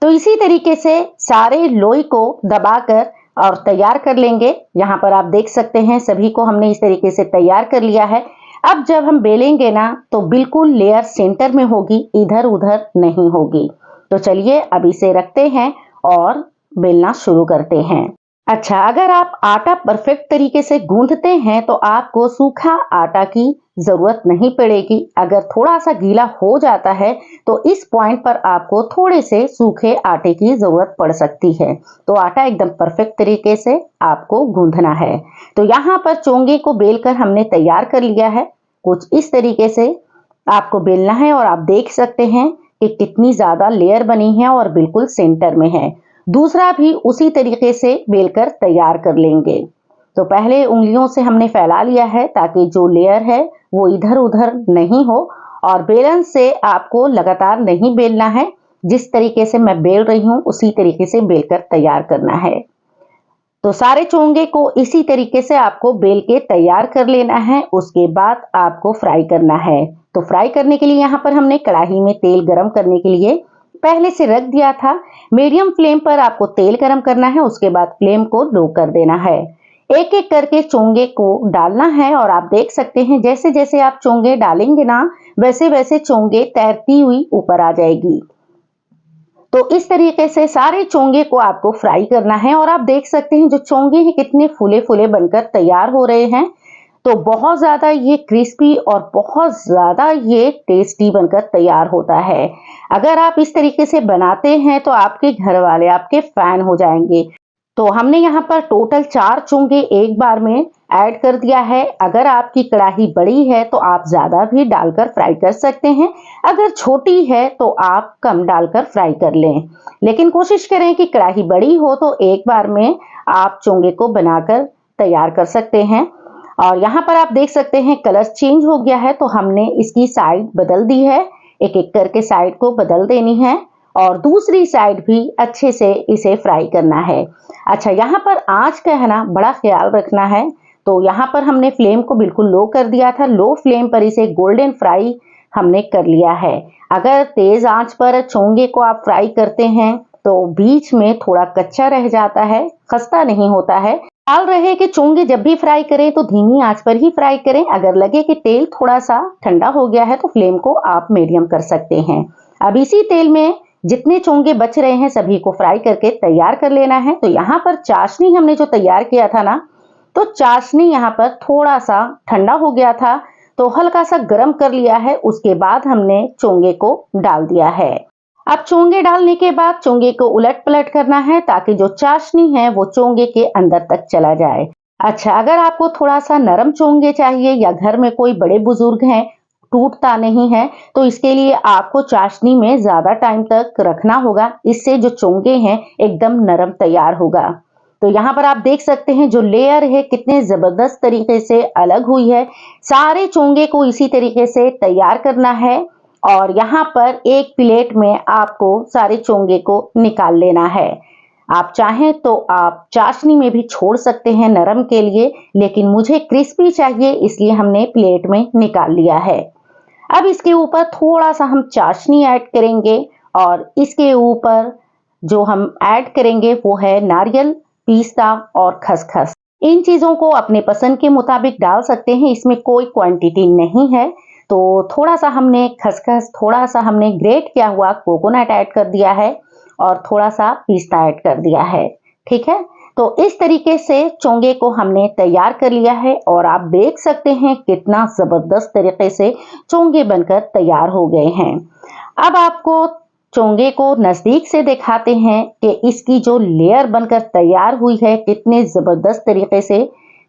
तो इसी तरीके से सारे लोई को दबाकर और तैयार कर लेंगे। यहाँ पर आप देख सकते हैं सभी को हमने इस तरीके से तैयार कर लिया है। अब जब हम बेलेंगे ना तो बिल्कुल लेयर सेंटर में होगी, इधर उधर नहीं होगी। तो चलिए अब इसे रखते हैं और बेलना शुरू करते हैं। अच्छा, अगर आप आटा परफेक्ट तरीके से गूंथते हैं तो आपको सूखा आटा की जरूरत नहीं पड़ेगी। अगर थोड़ा सा गीला हो जाता है तो इस पॉइंट पर आपको थोड़े से सूखे आटे की जरूरत पड़ सकती है। तो आटा एकदम परफेक्ट तरीके से आपको गूंथना है। तो यहाँ पर चोंगे को बेलकर हमने तैयार कर लिया है। कुछ इस तरीके से आपको बेलना है और आप देख सकते हैं कि कितनी ज्यादा लेयर बनी है और बिल्कुल सेंटर में है। दूसरा भी उसी तरीके से बेलकर तैयार कर लेंगे। तो पहले उंगलियों से हमने फैला लिया है ताकि जो लेयर है वो इधर उधर नहीं हो, और बेलन से आपको लगातार नहीं बेलना है। जिस तरीके से मैं बेल रही हूँ उसी तरीके से बेलकर तैयार करना है। तो सारे चोंगे को इसी तरीके से आपको बेल के तैयार कर लेना है। उसके बाद आपको फ्राई करना है। तो फ्राई करने के लिए यहाँ पर हमने कढ़ाई में तेल गरम करने के लिए पहले से रख दिया था। मीडियम फ्लेम पर आपको तेल गरम करना है, उसके बाद फ्लेम को लो कर देना है। एक एक करके चोंगे को डालना है और आप देख सकते हैं जैसे जैसे आप चोंगे डालेंगे ना वैसे वैसे चोंगे तैरती हुई ऊपर आ जाएगी। तो इस तरीके से सारे चोंगे को आपको फ्राई करना है और आप देख सकते हैं जो चोंगे हैं कितने फूले फूले बनकर तैयार हो रहे हैं। तो बहुत ज्यादा ये क्रिस्पी और बहुत ज्यादा ये टेस्टी बनकर तैयार होता है। अगर आप इस तरीके से बनाते हैं तो आपके घर वाले आपके फैन हो जाएंगे। तो हमने यहाँ पर टोटल 4 चोंगे एक बार में ऐड कर दिया है। अगर आपकी कढ़ाई बड़ी है तो आप ज्यादा भी डालकर फ्राई कर सकते हैं, अगर छोटी है तो आप कम डालकर फ्राई कर लें। लेकिन कोशिश करें कि कढ़ाई बड़ी हो तो एक बार में आप चोंगे को बनाकर तैयार कर सकते हैं। और यहाँ पर आप देख सकते हैं कलर चेंज हो गया है, तो हमने इसकी साइड बदल दी है। एक एक करके साइड को बदल देनी है और दूसरी साइड भी अच्छे से इसे फ्राई करना है। अच्छा, यहाँ पर आंच का है ना बड़ा ख्याल रखना है। तो यहाँ पर हमने फ्लेम को बिल्कुल लो कर दिया था। लो फ्लेम पर इसे गोल्डन फ्राई हमने कर लिया है। अगर तेज आंच पर चोंगे को आप फ्राई करते हैं तो बीच में थोड़ा कच्चा रह जाता है, खस्ता नहीं होता है। ख्याल रहे कि चोंगे जब भी फ्राई करें तो धीमी आंच पर ही फ्राई करें। अगर लगे कि तेल थोड़ा सा ठंडा हो गया है तो फ्लेम को आप मीडियम कर सकते हैं। अब इसी तेल में जितने चोंगे बच रहे हैं सभी को फ्राई करके तैयार कर लेना है। तो यहाँ पर चाशनी हमने जो तैयार किया था ना, तो चाशनी यहाँ पर थोड़ा सा ठंडा हो गया था तो हल्का सा गर्म कर लिया है। उसके बाद हमने चोंगे को डाल दिया है। अब चोंगे डालने के बाद चोंगे को उलट पलट करना है ताकि जो चाशनी है वो चोंगे के अंदर तक चला जाए। अच्छा, अगर आपको थोड़ा सा नरम चोंगे चाहिए या घर में कोई बड़े बुजुर्ग हैं, टूटता नहीं है, तो इसके लिए आपको चाशनी में ज्यादा टाइम तक रखना होगा। इससे जो चोंगे हैं एकदम नरम तैयार होगा। तो यहाँ पर आप देख सकते हैं जो लेयर है कितने जबरदस्त तरीके से अलग हुई है। सारे चोंगे को इसी तरीके से तैयार करना है और यहाँ पर एक प्लेट में आपको सारे चोंगे को निकाल लेना है। आप चाहें तो आप चाशनी में भी छोड़ सकते हैं नरम के लिए, लेकिन मुझे क्रिस्पी चाहिए इसलिए हमने प्लेट में निकाल लिया है। अब इसके ऊपर थोड़ा सा हम चाशनी ऐड करेंगे और इसके ऊपर जो हम ऐड करेंगे वो है नारियल, पिस्ता और खसखस। इन चीजों को अपने पसंद के मुताबिक डाल सकते हैं, इसमें कोई क्वांटिटी नहीं है। तो थोड़ा सा हमने खसखस, थोड़ा सा हमने ग्रेट किया हुआ कोकोनट ऐड कर दिया है और थोड़ा सा पिस्ता ऐड कर दिया है। ठीक है, तो इस तरीके से चोंगे को हमने तैयार कर लिया है और आप देख सकते हैं कितना जबरदस्त तरीके से चोंगे बनकर तैयार हो गए हैं। अब आपको चोंगे को नजदीक से दिखाते हैं कि इसकी जो लेयर बनकर तैयार हुई है कितने जबरदस्त तरीके से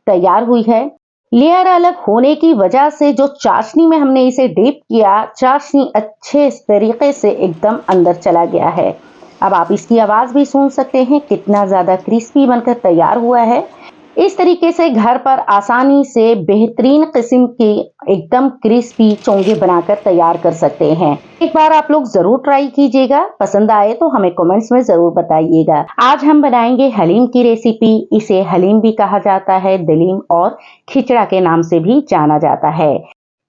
तैयार हुई है। लेयर अलग होने की वजह से जो चाशनी में हमने इसे डीप किया, चाशनी अच्छे तरीके से एकदम अंदर चला गया है। अब आप इसकी आवाज भी सुन सकते हैं कितना ज्यादा क्रिस्पी बनकर तैयार हुआ है। इस तरीके से घर पर आसानी से बेहतरीन किस्म की एकदम क्रिस्पी चोंगे बनाकर तैयार कर सकते हैं। एक बार आप लोग जरूर ट्राई कीजिएगा, पसंद आए तो हमें कमेंट्स में जरूर बताइएगा। आज हम बनाएंगे हलीम की रेसिपी। इसे हलीम भी कहा जाता है, दलीम और खिचड़ा के नाम से भी जाना जाता है।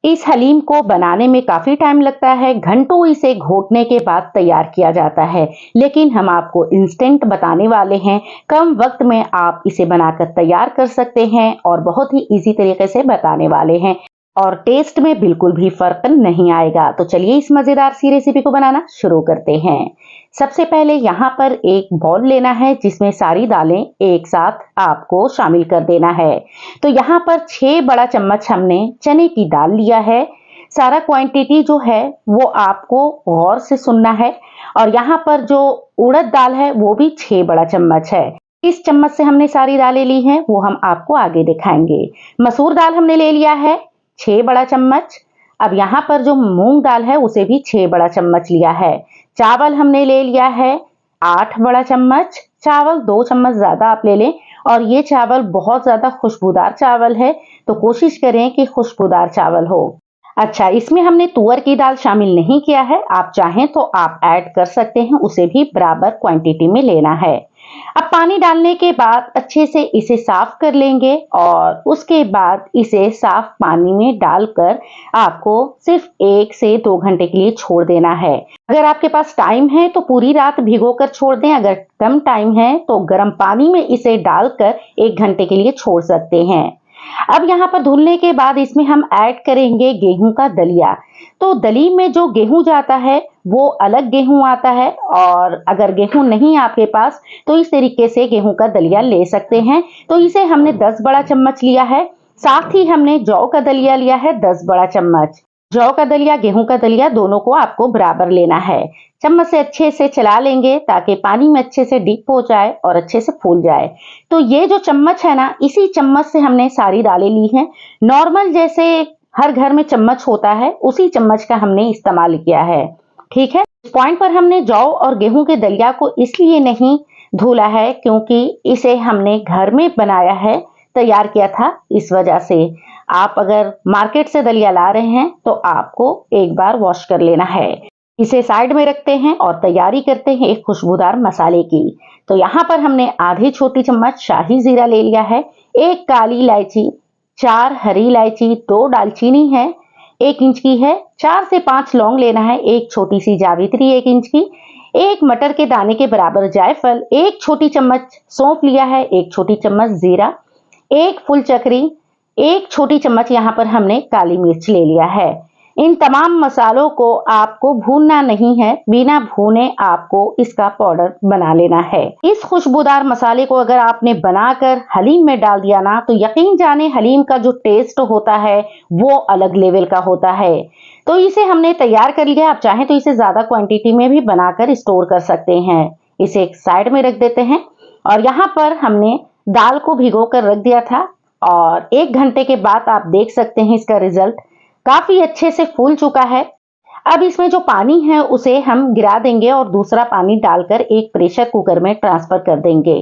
इस हलीम को बनाने में काफी टाइम लगता है, घंटों इसे घोटने के बाद तैयार किया जाता है, लेकिन हम आपको इंस्टेंट बताने वाले हैं। कम वक्त में आप इसे बनाकर तैयार कर सकते हैं और बहुत ही इजी तरीके से बताने वाले हैं और टेस्ट में बिल्कुल भी फर्क नहीं आएगा। तो चलिए इस मजेदार सी रेसिपी को बनाना शुरू करते हैं। सबसे पहले यहाँ पर एक बाउल लेना है जिसमें सारी दालें एक साथ आपको शामिल कर देना है। तो यहाँ पर 6 बड़ा चम्मच हमने चने की दाल लिया है। सारा क्वांटिटी जो है वो आपको गौर से सुनना है। और यहाँ पर जो उड़द दाल है वो भी 6 बड़ा चम्मच है। इस चम्मच से हमने सारी दालें ली हैं, वो हम आपको आगे दिखाएंगे। मसूर दाल हमने ले लिया है 6 बड़ा चम्मच। अब यहाँ पर जो मूंग दाल है उसे भी 6 बड़ा चम्मच लिया है। चावल हमने ले लिया है 8 बड़ा चम्मच। चावल 2 चम्मच ज्यादा आप ले लें और ये चावल बहुत ज्यादा खुशबूदार चावल है, तो कोशिश करें कि खुशबूदार चावल हो। अच्छा, इसमें हमने तुअर की दाल शामिल नहीं किया है, आप चाहें तो आप ऐड कर सकते हैं, उसे भी बराबर क्वांटिटी में लेना है। अब पानी डालने के बाद अच्छे से इसे साफ कर लेंगे और उसके बाद इसे साफ पानी में डालकर आपको सिर्फ 1 से 2 घंटे के लिए छोड़ देना है। अगर आपके पास टाइम है तो पूरी रात भिगोकर छोड़ दें, अगर कम टाइम है तो गर्म पानी में इसे डालकर 1 घंटे के लिए छोड़ सकते हैं। अब यहाँ पर धुलने के बाद इसमें हम ऐड करेंगे गेहूं का दलिया। तो दली में जो गेहूं जाता है वो अलग गेहूं आता है, और अगर गेहूं नहीं आपके पास तो इस तरीके से गेहूं का दलिया ले सकते हैं। तो इसे हमने 10 बड़ा चम्मच लिया है। साथ ही हमने जौ का दलिया लिया है 10 बड़ा चम्मच। जौ का दलिया, गेहूं का दलिया, दोनों को आपको बराबर लेना है। चम्मच से अच्छे से चला लेंगे ताकि पानी में अच्छे से डिप हो जाए और अच्छे से फूल जाए। तो ये जो चम्मच है ना, इसी चम्मच से हमने सारी दालें ली हैं। नॉर्मल जैसे हर घर में चम्मच होता है उसी चम्मच का हमने इस्तेमाल किया है। ठीक है, इस पॉइंट पर हमने जौ और गेहूं के दलिया को इसलिए नहीं धुला है क्योंकि इसे हमने घर में बनाया है, तैयार किया था, इस वजह से। आप अगर मार्केट से दलिया ला रहे हैं तो आपको एक बार वॉश कर लेना है। इसे साइड में रखते हैं और तैयारी करते हैं एक खुशबूदार मसाले की। तो यहाँ पर हमने आधी छोटी चम्मच शाही जीरा ले लिया है, 1 काली इलायची, 4 हरी इलायची, 2 दालचीनी है 1 इंच की है, 4 से 5 लौंग लेना है, 1 छोटी सी जावित्री 1 इंच की, 1 मटर के दाने के बराबर जायफल, 1 छोटी चम्मच सौंफ लिया है, 1 छोटी चम्मच जीरा, 1 फुल चक्री, 1 छोटी चम्मच यहाँ पर हमने काली मिर्च ले लिया है। इन तमाम मसालों को आपको भूनना नहीं है, बिना भूने आपको इसका पाउडर बना लेना है। इस खुशबूदार मसाले को अगर आपने बनाकर हलीम में डाल दिया ना, तो यकीन जाने हलीम का जो टेस्ट होता है वो अलग लेवल का होता है। तो इसे हमने तैयार कर लिया। आप चाहें तो इसे ज्यादा क्वांटिटी में भी बनाकर स्टोर कर सकते हैं। इसे एक साइड में रख देते हैं और यहाँ पर हमने दाल को भिगो कर रख दिया था और 1 घंटे के बाद आप देख सकते हैं इसका रिजल्ट काफी अच्छे से फूल चुका है। अब इसमें जो पानी है उसे हम गिरा देंगे और दूसरा पानी डालकर एक प्रेशर कुकर में ट्रांसफर कर देंगे।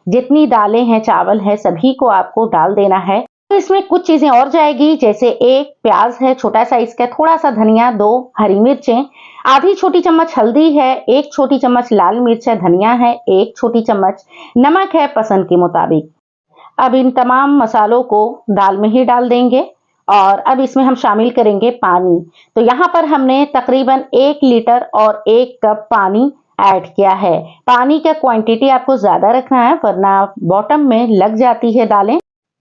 जितनी दालें हैं, चावल है, सभी को आपको डाल देना है। तो इसमें कुछ चीजें और जाएगी, जैसे 1 प्याज है छोटा साइज का, थोड़ा सा धनिया, 2 हरी मिर्चें, आधी छोटी चम्मच हल्दी है, 1 छोटी चम्मच लाल मिर्च है, धनिया है, 1 छोटी चम्मच नमक है पसंद के मुताबिक। अब इन तमाम मसालों को दाल में ही डाल देंगे और अब इसमें हम शामिल करेंगे पानी। तो यहाँ पर हमने तकरीबन 1 लीटर और 1 कप पानी ऐड किया है। पानी का क्वांटिटी आपको ज्यादा रखना है वरना बॉटम में लग जाती है दालें।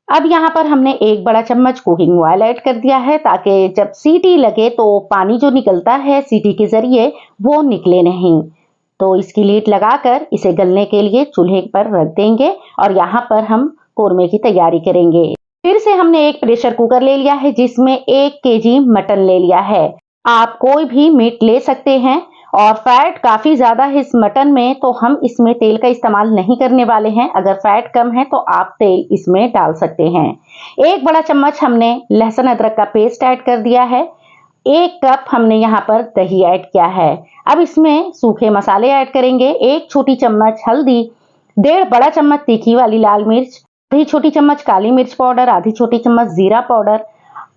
अब यहाँ पर हमने 1 बड़ा चम्मच कुकिंग ऑयल ऐड कर दिया है ताकि जब सीटी लगे तो पानी जो निकलता है सीटी के जरिए वो निकले नहीं। तो इसकी लीड लगाकर इसे गलने के लिए चूल्हे पर रख देंगे और यहाँ पर हम कोरमे की तैयारी करेंगे। फिर से हमने एक प्रेशर कुकर ले लिया है जिसमें 1 केजी मटन ले लिया है। आप कोई भी मीट ले सकते हैं और फैट काफी ज्यादा है इस मटन में, तो हम इसमें तेल का इस्तेमाल नहीं करने वाले हैं। अगर फैट कम है तो आप तेल इसमें डाल सकते हैं। 1 बड़ा चम्मच हमने लहसुन अदरक का पेस्ट ऐड कर दिया है। 1 कप हमने यहाँ पर दही ऐड किया है। अब इसमें सूखे मसाले ऐड करेंगे। 1 छोटी चम्मच हल्दी, 1.5 बड़ा चम्मच तीखी वाली लाल मिर्च, आधी छोटी चम्मच काली मिर्च पाउडर, आधी छोटी चम्मच जीरा पाउडर,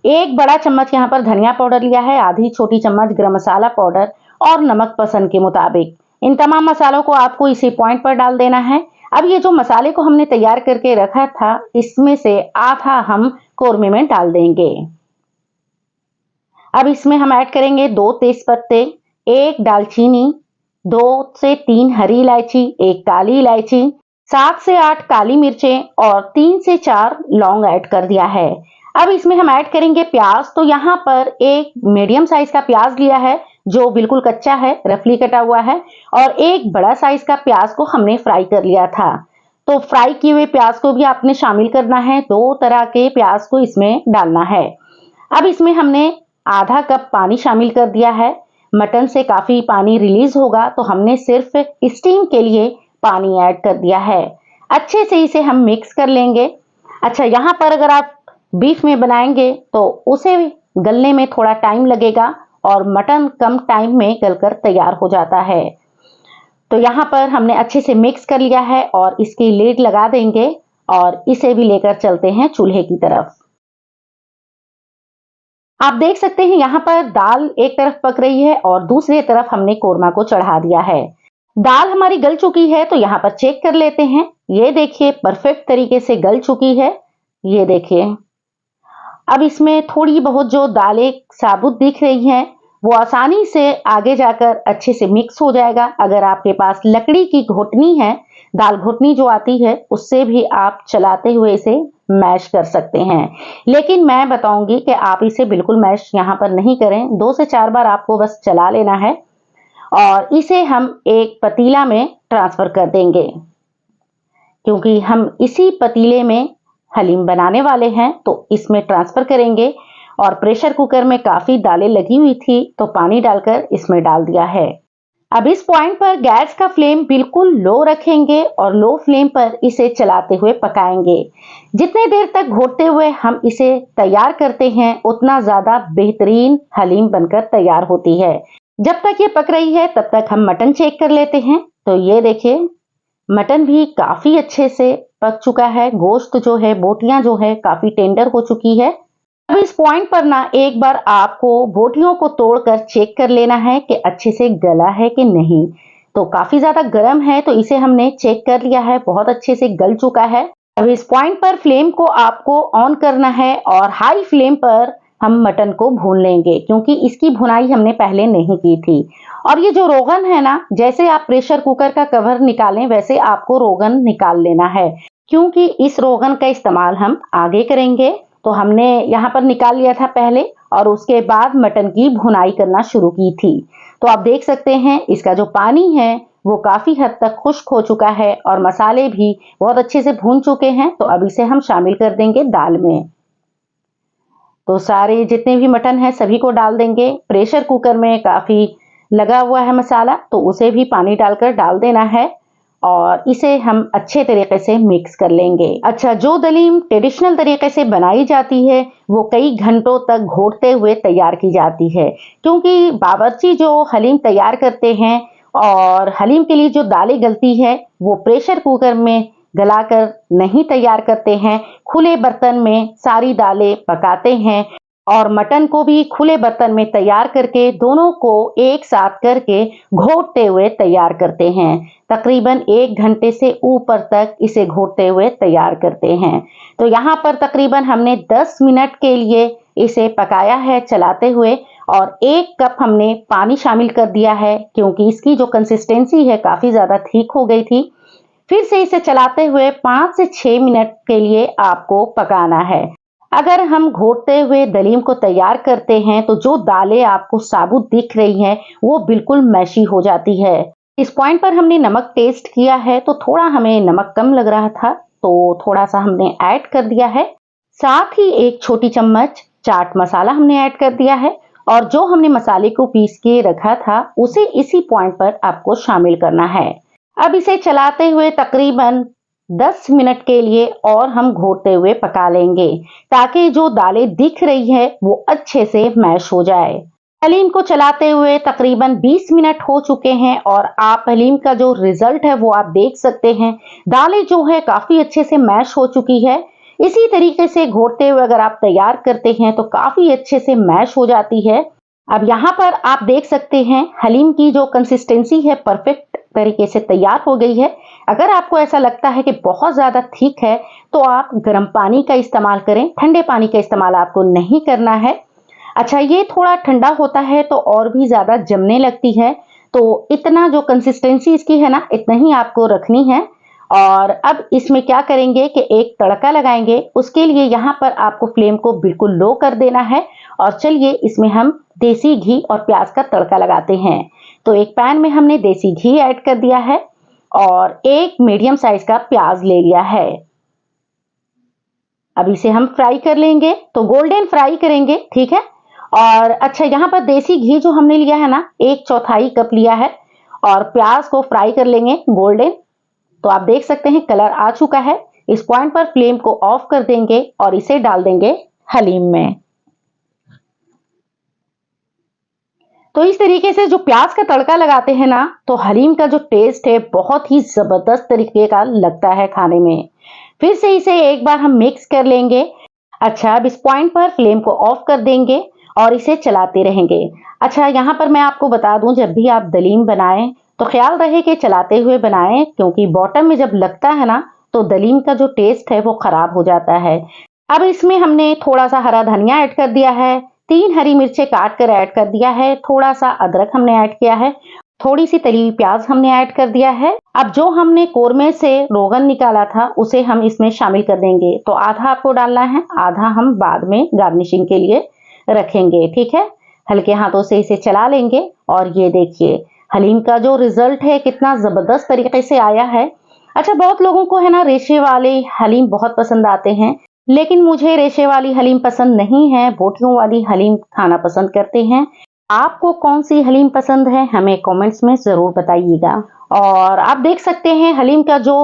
1 बड़ा चम्मच यहाँ पर धनिया पाउडर लिया है, आधी छोटी चम्मच गरम मसाला पाउडर और नमक पसंद के मुताबिक। इन तमाम मसालों को आपको इसी पॉइंट पर डाल देना है। अब ये जो मसाले को हमने तैयार करके रखा था इसमें से आधा हम कोरमे में डाल देंगे। अब इसमें हम ऐड करेंगे 2 तेज पत्ते, 1 दालचीनी, 2 से 3 हरी इलायची, 1 काली इलायची, 7 से 8 काली मिर्चें और 3 से 4 लौंग ऐड कर दिया है। अब इसमें हम ऐड करेंगे प्याज। तो यहाँ पर एक मीडियम साइज का प्याज लिया है जो बिल्कुल कच्चा है, रफली कटा हुआ है, और 1 बड़ा साइज का प्याज को हमने फ्राई कर लिया था। तो फ्राई किए हुए प्याज को भी आपने शामिल करना है। 2 तरह के प्याज को इसमें डालना है। अब इसमें हमने आधा कप पानी शामिल कर दिया है। मटन से काफी पानी रिलीज होगा तो हमने सिर्फ स्टीम के लिए पानी ऐड कर दिया है। अच्छे से इसे हम मिक्स कर लेंगे। अच्छा, यहाँ पर अगर आप बीफ में बनाएंगे तो उसे गलने में थोड़ा टाइम लगेगा और मटन कम टाइम में गलकर तैयार हो जाता है। तो यहाँ पर हमने अच्छे से मिक्स कर लिया है और इसकी लीड लगा देंगे और इसे भी लेकर चलते हैं चूल्हे की तरफ। आप देख सकते हैं यहाँ पर दाल एक तरफ पक रही है और दूसरी तरफ हमने कोरमा को चढ़ा दिया है। दाल हमारी गल चुकी है तो यहाँ पर चेक कर लेते हैं। ये देखिए परफेक्ट तरीके से गल चुकी है। ये देखिए, अब इसमें थोड़ी बहुत जो दालें साबुत दिख रही हैं वो आसानी से आगे जाकर अच्छे से मिक्स हो जाएगा। अगर आपके पास लकड़ी की घोटनी है, दाल घोटनी जो आती है, उससे भी आप चलाते हुए इसे मैश कर सकते हैं। लेकिन मैं बताऊंगी कि आप इसे बिल्कुल मैश यहाँ पर नहीं करें। 2 से 4 बार आपको बस चला लेना है और इसे हम एक पतीला में ट्रांसफर कर देंगे क्योंकि हम इसी पतीले में हलीम बनाने वाले हैं, तो इसमें ट्रांसफर करेंगे। और प्रेशर कुकर में काफी दालें लगी हुई थी तो पानी डालकर इसमें डाल दिया है। अब इस पॉइंट पर गैस का फ्लेम बिल्कुल लो रखेंगे और लो फ्लेम पर इसे चलाते हुए पकाएंगे। जितने देर तक घोटते हुए हम इसे तैयार करते हैं उतना ज्यादा बेहतरीन हलीम बनकर तैयार होती है। जब तक ये पक रही है तब तक हम मटन चेक कर लेते हैं। तो ये देखिए, मटन भी काफी अच्छे से पक चुका है। गोश्त जो है, बोटियां जो है, काफी टेंडर हो चुकी है। अब इस पॉइंट पर ना एक बार आपको बोटियों को तोड़कर चेक कर लेना है कि अच्छे से गला है कि नहीं। तो काफी ज्यादा गर्म है तो इसे हमने चेक कर लिया है, बहुत अच्छे से गल चुका है। अब इस पॉइंट पर फ्लेम को आपको ऑन करना है और हाई फ्लेम पर हम मटन को भून लेंगे क्योंकि इसकी भुनाई हमने पहले नहीं की थी। और ये जो रोगन है ना, जैसे आप प्रेशर कुकर का कवर निकालें वैसे आपको रोगन निकाल लेना है क्योंकि इस रोगन का इस्तेमाल हम आगे करेंगे। तो हमने यहाँ पर निकाल लिया था पहले और उसके बाद मटन की भुनाई करना शुरू की थी। तो आप देख सकते हैं इसका जो पानी है वो काफी हद तक खुश्क हो चुका है और मसाले भी बहुत अच्छे से भून चुके हैं। तो अब इसे हम शामिल कर देंगे दाल में। तो सारे जितने भी मटन है सभी को डाल देंगे। प्रेशर कुकर में काफी लगा हुआ है मसाला, तो उसे भी पानी डालकर डाल देना है और इसे हम अच्छे तरीके से मिक्स कर लेंगे। अच्छा, जो दलीम ट्रेडिशनल तरीके से बनाई जाती है वो कई घंटों तक घोटते हुए तैयार की जाती है, क्योंकि बावर्ची जो हलीम तैयार करते हैं और हलीम के लिए जो दालें गलती है वो प्रेशर कुकर में गलाकर नहीं तैयार करते हैं। खुले बर्तन में सारी दालें पकाते हैं और मटन को भी खुले बर्तन में तैयार करके दोनों को एक साथ करके घोटते हुए तैयार करते हैं। तकरीबन 1 घंटे से ऊपर तक इसे घोटते हुए तैयार करते हैं। तो यहाँ पर तकरीबन हमने 10 मिनट के लिए इसे पकाया है चलाते हुए और 1 कप हमने पानी शामिल कर दिया है, क्योंकि इसकी जो कंसिस्टेंसी है काफी ज्यादा ठीक हो गई थी। फिर से इसे चलाते हुए 5 से 6 मिनट के लिए आपको पकाना है। अगर हम घोटते हुए दलीम को तैयार करते हैं तो जो दालें आपको साबुत दिख रही हैं वो बिल्कुल मैशी हो जाती है। इस पॉइंट पर हमने नमक टेस्ट किया है तो थोड़ा हमें नमक कम लग रहा था, तो थोड़ा सा हमने ऐड कर दिया है। साथ ही 1 छोटी चम्मच चाट मसाला हमने ऐड कर दिया है और जो हमने मसाले को पीस के रखा था उसे इसी पॉइंट पर आपको शामिल करना है। अब इसे चलाते हुए तकरीबन 10 मिनट के लिए और हम घोटते हुए पका लेंगे, ताकि जो दालें दिख रही है वो अच्छे से मैश हो जाए। हलीम को चलाते हुए तकरीबन 20 मिनट हो चुके हैं और आप हलीम का जो रिजल्ट है वो आप देख सकते हैं। दालें जो है काफी अच्छे से मैश हो चुकी है। इसी तरीके से घोटते हुए अगर आप तैयार करते हैं तो काफी अच्छे से मैश हो जाती है। अब यहाँ पर आप देख सकते हैं हलीम की जो कंसिस्टेंसी है परफेक्ट तरीके से तैयार हो गई है। अगर आपको ऐसा लगता है कि बहुत ज्यादा ठीक है तो आप गर्म पानी का इस्तेमाल करें, ठंडे पानी का इस्तेमाल आपको नहीं करना है। अच्छा, ये थोड़ा ठंडा होता है तो और भी ज्यादा जमने लगती है, तो इतना जो कंसिस्टेंसी इसकी है ना इतना ही आपको रखनी है। और अब इसमें क्या करेंगे कि एक तड़का लगाएंगे। उसके लिए यहाँ पर आपको फ्लेम को बिल्कुल लो कर देना है और चलिए इसमें हम देसी घी और प्याज का तड़का लगाते हैं। तो एक पैन में हमने देसी घी ऐड कर दिया है और एक मीडियम साइज का प्याज ले लिया है। अब इसे हम फ्राई कर लेंगे, तो गोल्डन फ्राई करेंगे, ठीक है। और अच्छा, यहाँ पर देसी घी जो हमने लिया है ना 1/4 कप लिया है और प्याज को फ्राई कर लेंगे गोल्डन। तो आप देख सकते हैं कलर आ चुका है। इस पॉइंट पर फ्लेम को ऑफ कर देंगे और इसे डाल देंगे हलीम में। तो इस तरीके से जो प्याज का तड़का लगाते हैं ना तो हलीम का जो टेस्ट है बहुत ही जबरदस्त तरीके का लगता है खाने में। फिर से इसे एक बार हम मिक्स कर लेंगे। अच्छा, अब इस पॉइंट पर फ्लेम को ऑफ कर देंगे और इसे चलाते रहेंगे। अच्छा, यहाँ पर मैं आपको बता दूं, जब भी आप दलीम बनाएं तो ख्याल रहे कि चलाते हुए बनाएं, क्योंकि बॉटम में जब लगता है ना तो दलीम का जो टेस्ट है वो खराब हो जाता है। अब इसमें हमने थोड़ा सा हरा धनिया ऐड कर दिया है, 3 हरी मिर्चें काट कर ऐड कर दिया है, थोड़ा सा अदरक हमने ऐड किया है, थोड़ी सी तली हुई प्याज हमने ऐड कर दिया है। अब जो हमने कोरमे से रोगन निकाला था उसे हम इसमें शामिल कर देंगे। तो आधा आपको डालना है, आधा हम बाद में गार्निशिंग के लिए रखेंगे, ठीक है। हल्के हाथों से इसे चला लेंगे और ये देखिए हलीम का जो रिजल्ट है कितना जबरदस्त तरीके से आया है। अच्छा, बहुत लोगों को है ना रेशे वाले हलीम बहुत पसंद आते हैं, लेकिन मुझे रेशे वाली हलीम पसंद नहीं है, बोटियों वाली हलीम खाना पसंद करते हैं। आपको कौन सी हलीम पसंद है हमें कमेंट्स में जरूर बताइएगा। और आप देख सकते हैं हलीम का जो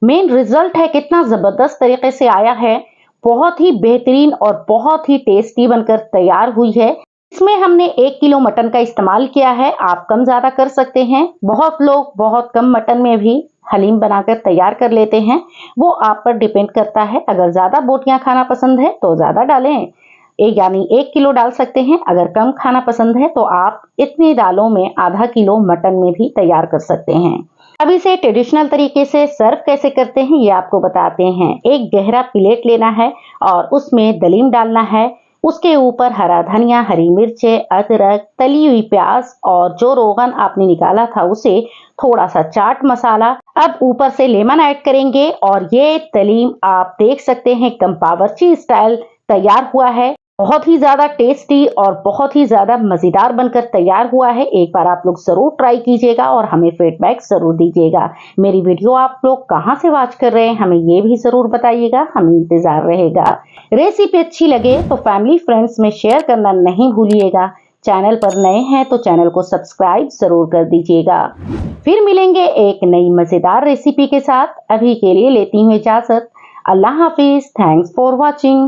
मेन रिजल्ट है कितना जबरदस्त तरीके से आया है। बहुत ही बेहतरीन और बहुत ही टेस्टी बनकर तैयार हुई है। इसमें हमने 1 किलो मटन का इस्तेमाल किया है, आप कम ज्यादा कर सकते हैं। बहुत लोग बहुत कम मटन में भी हलीम बनाकर तैयार कर लेते हैं, वो आप पर डिपेंड करता है। अगर ज्यादा बोटियां खाना पसंद है तो ज्यादा डालें, यानी 1 किलो डाल सकते हैं। अगर कम खाना पसंद है तो आप इतनी दालों में आधा किलो मटन में भी तैयार कर सकते हैं। अब इसे ट्रेडिशनल तरीके से सर्व कैसे करते हैं ये आपको बताते हैं। एक गहरा प्लेट लेना है और उसमें दलीम डालना है, उसके ऊपर हरा धनिया, हरी मिर्चें, अदरक, तली हुई प्याज और जो रोगन आपने निकाला था उसे, थोड़ा सा चाट मसाला। अब ऊपर से लेमन ऐड करेंगे और ये दलीम आप देख सकते हैं एकदम बावर्ची स्टाइल तैयार हुआ है। बहुत ही ज़्यादा टेस्टी और बहुत ही ज़्यादा मज़ेदार बनकर तैयार हुआ है। एक बार आप लोग ज़रूर ट्राई कीजिएगा और हमें फीडबैक ज़रूर दीजिएगा। मेरी वीडियो आप लोग कहाँ से वॉच कर रहे हैं हमें ये भी ज़रूर बताइएगा, हमें इंतज़ार रहेगा। रेसिपी अच्छी लगे तो फैमिली फ्रेंड्स में शेयर करना नहीं भूलिएगा। चैनल पर नए हैं तो चैनल को सब्सक्राइब ज़रूर कर दीजिएगा। फिर मिलेंगे एक नई मज़ेदार रेसिपी के साथ। अभी के लिए लेती हूँ इजाज़त। अल्लाह हाफिज़। Thanks for watching.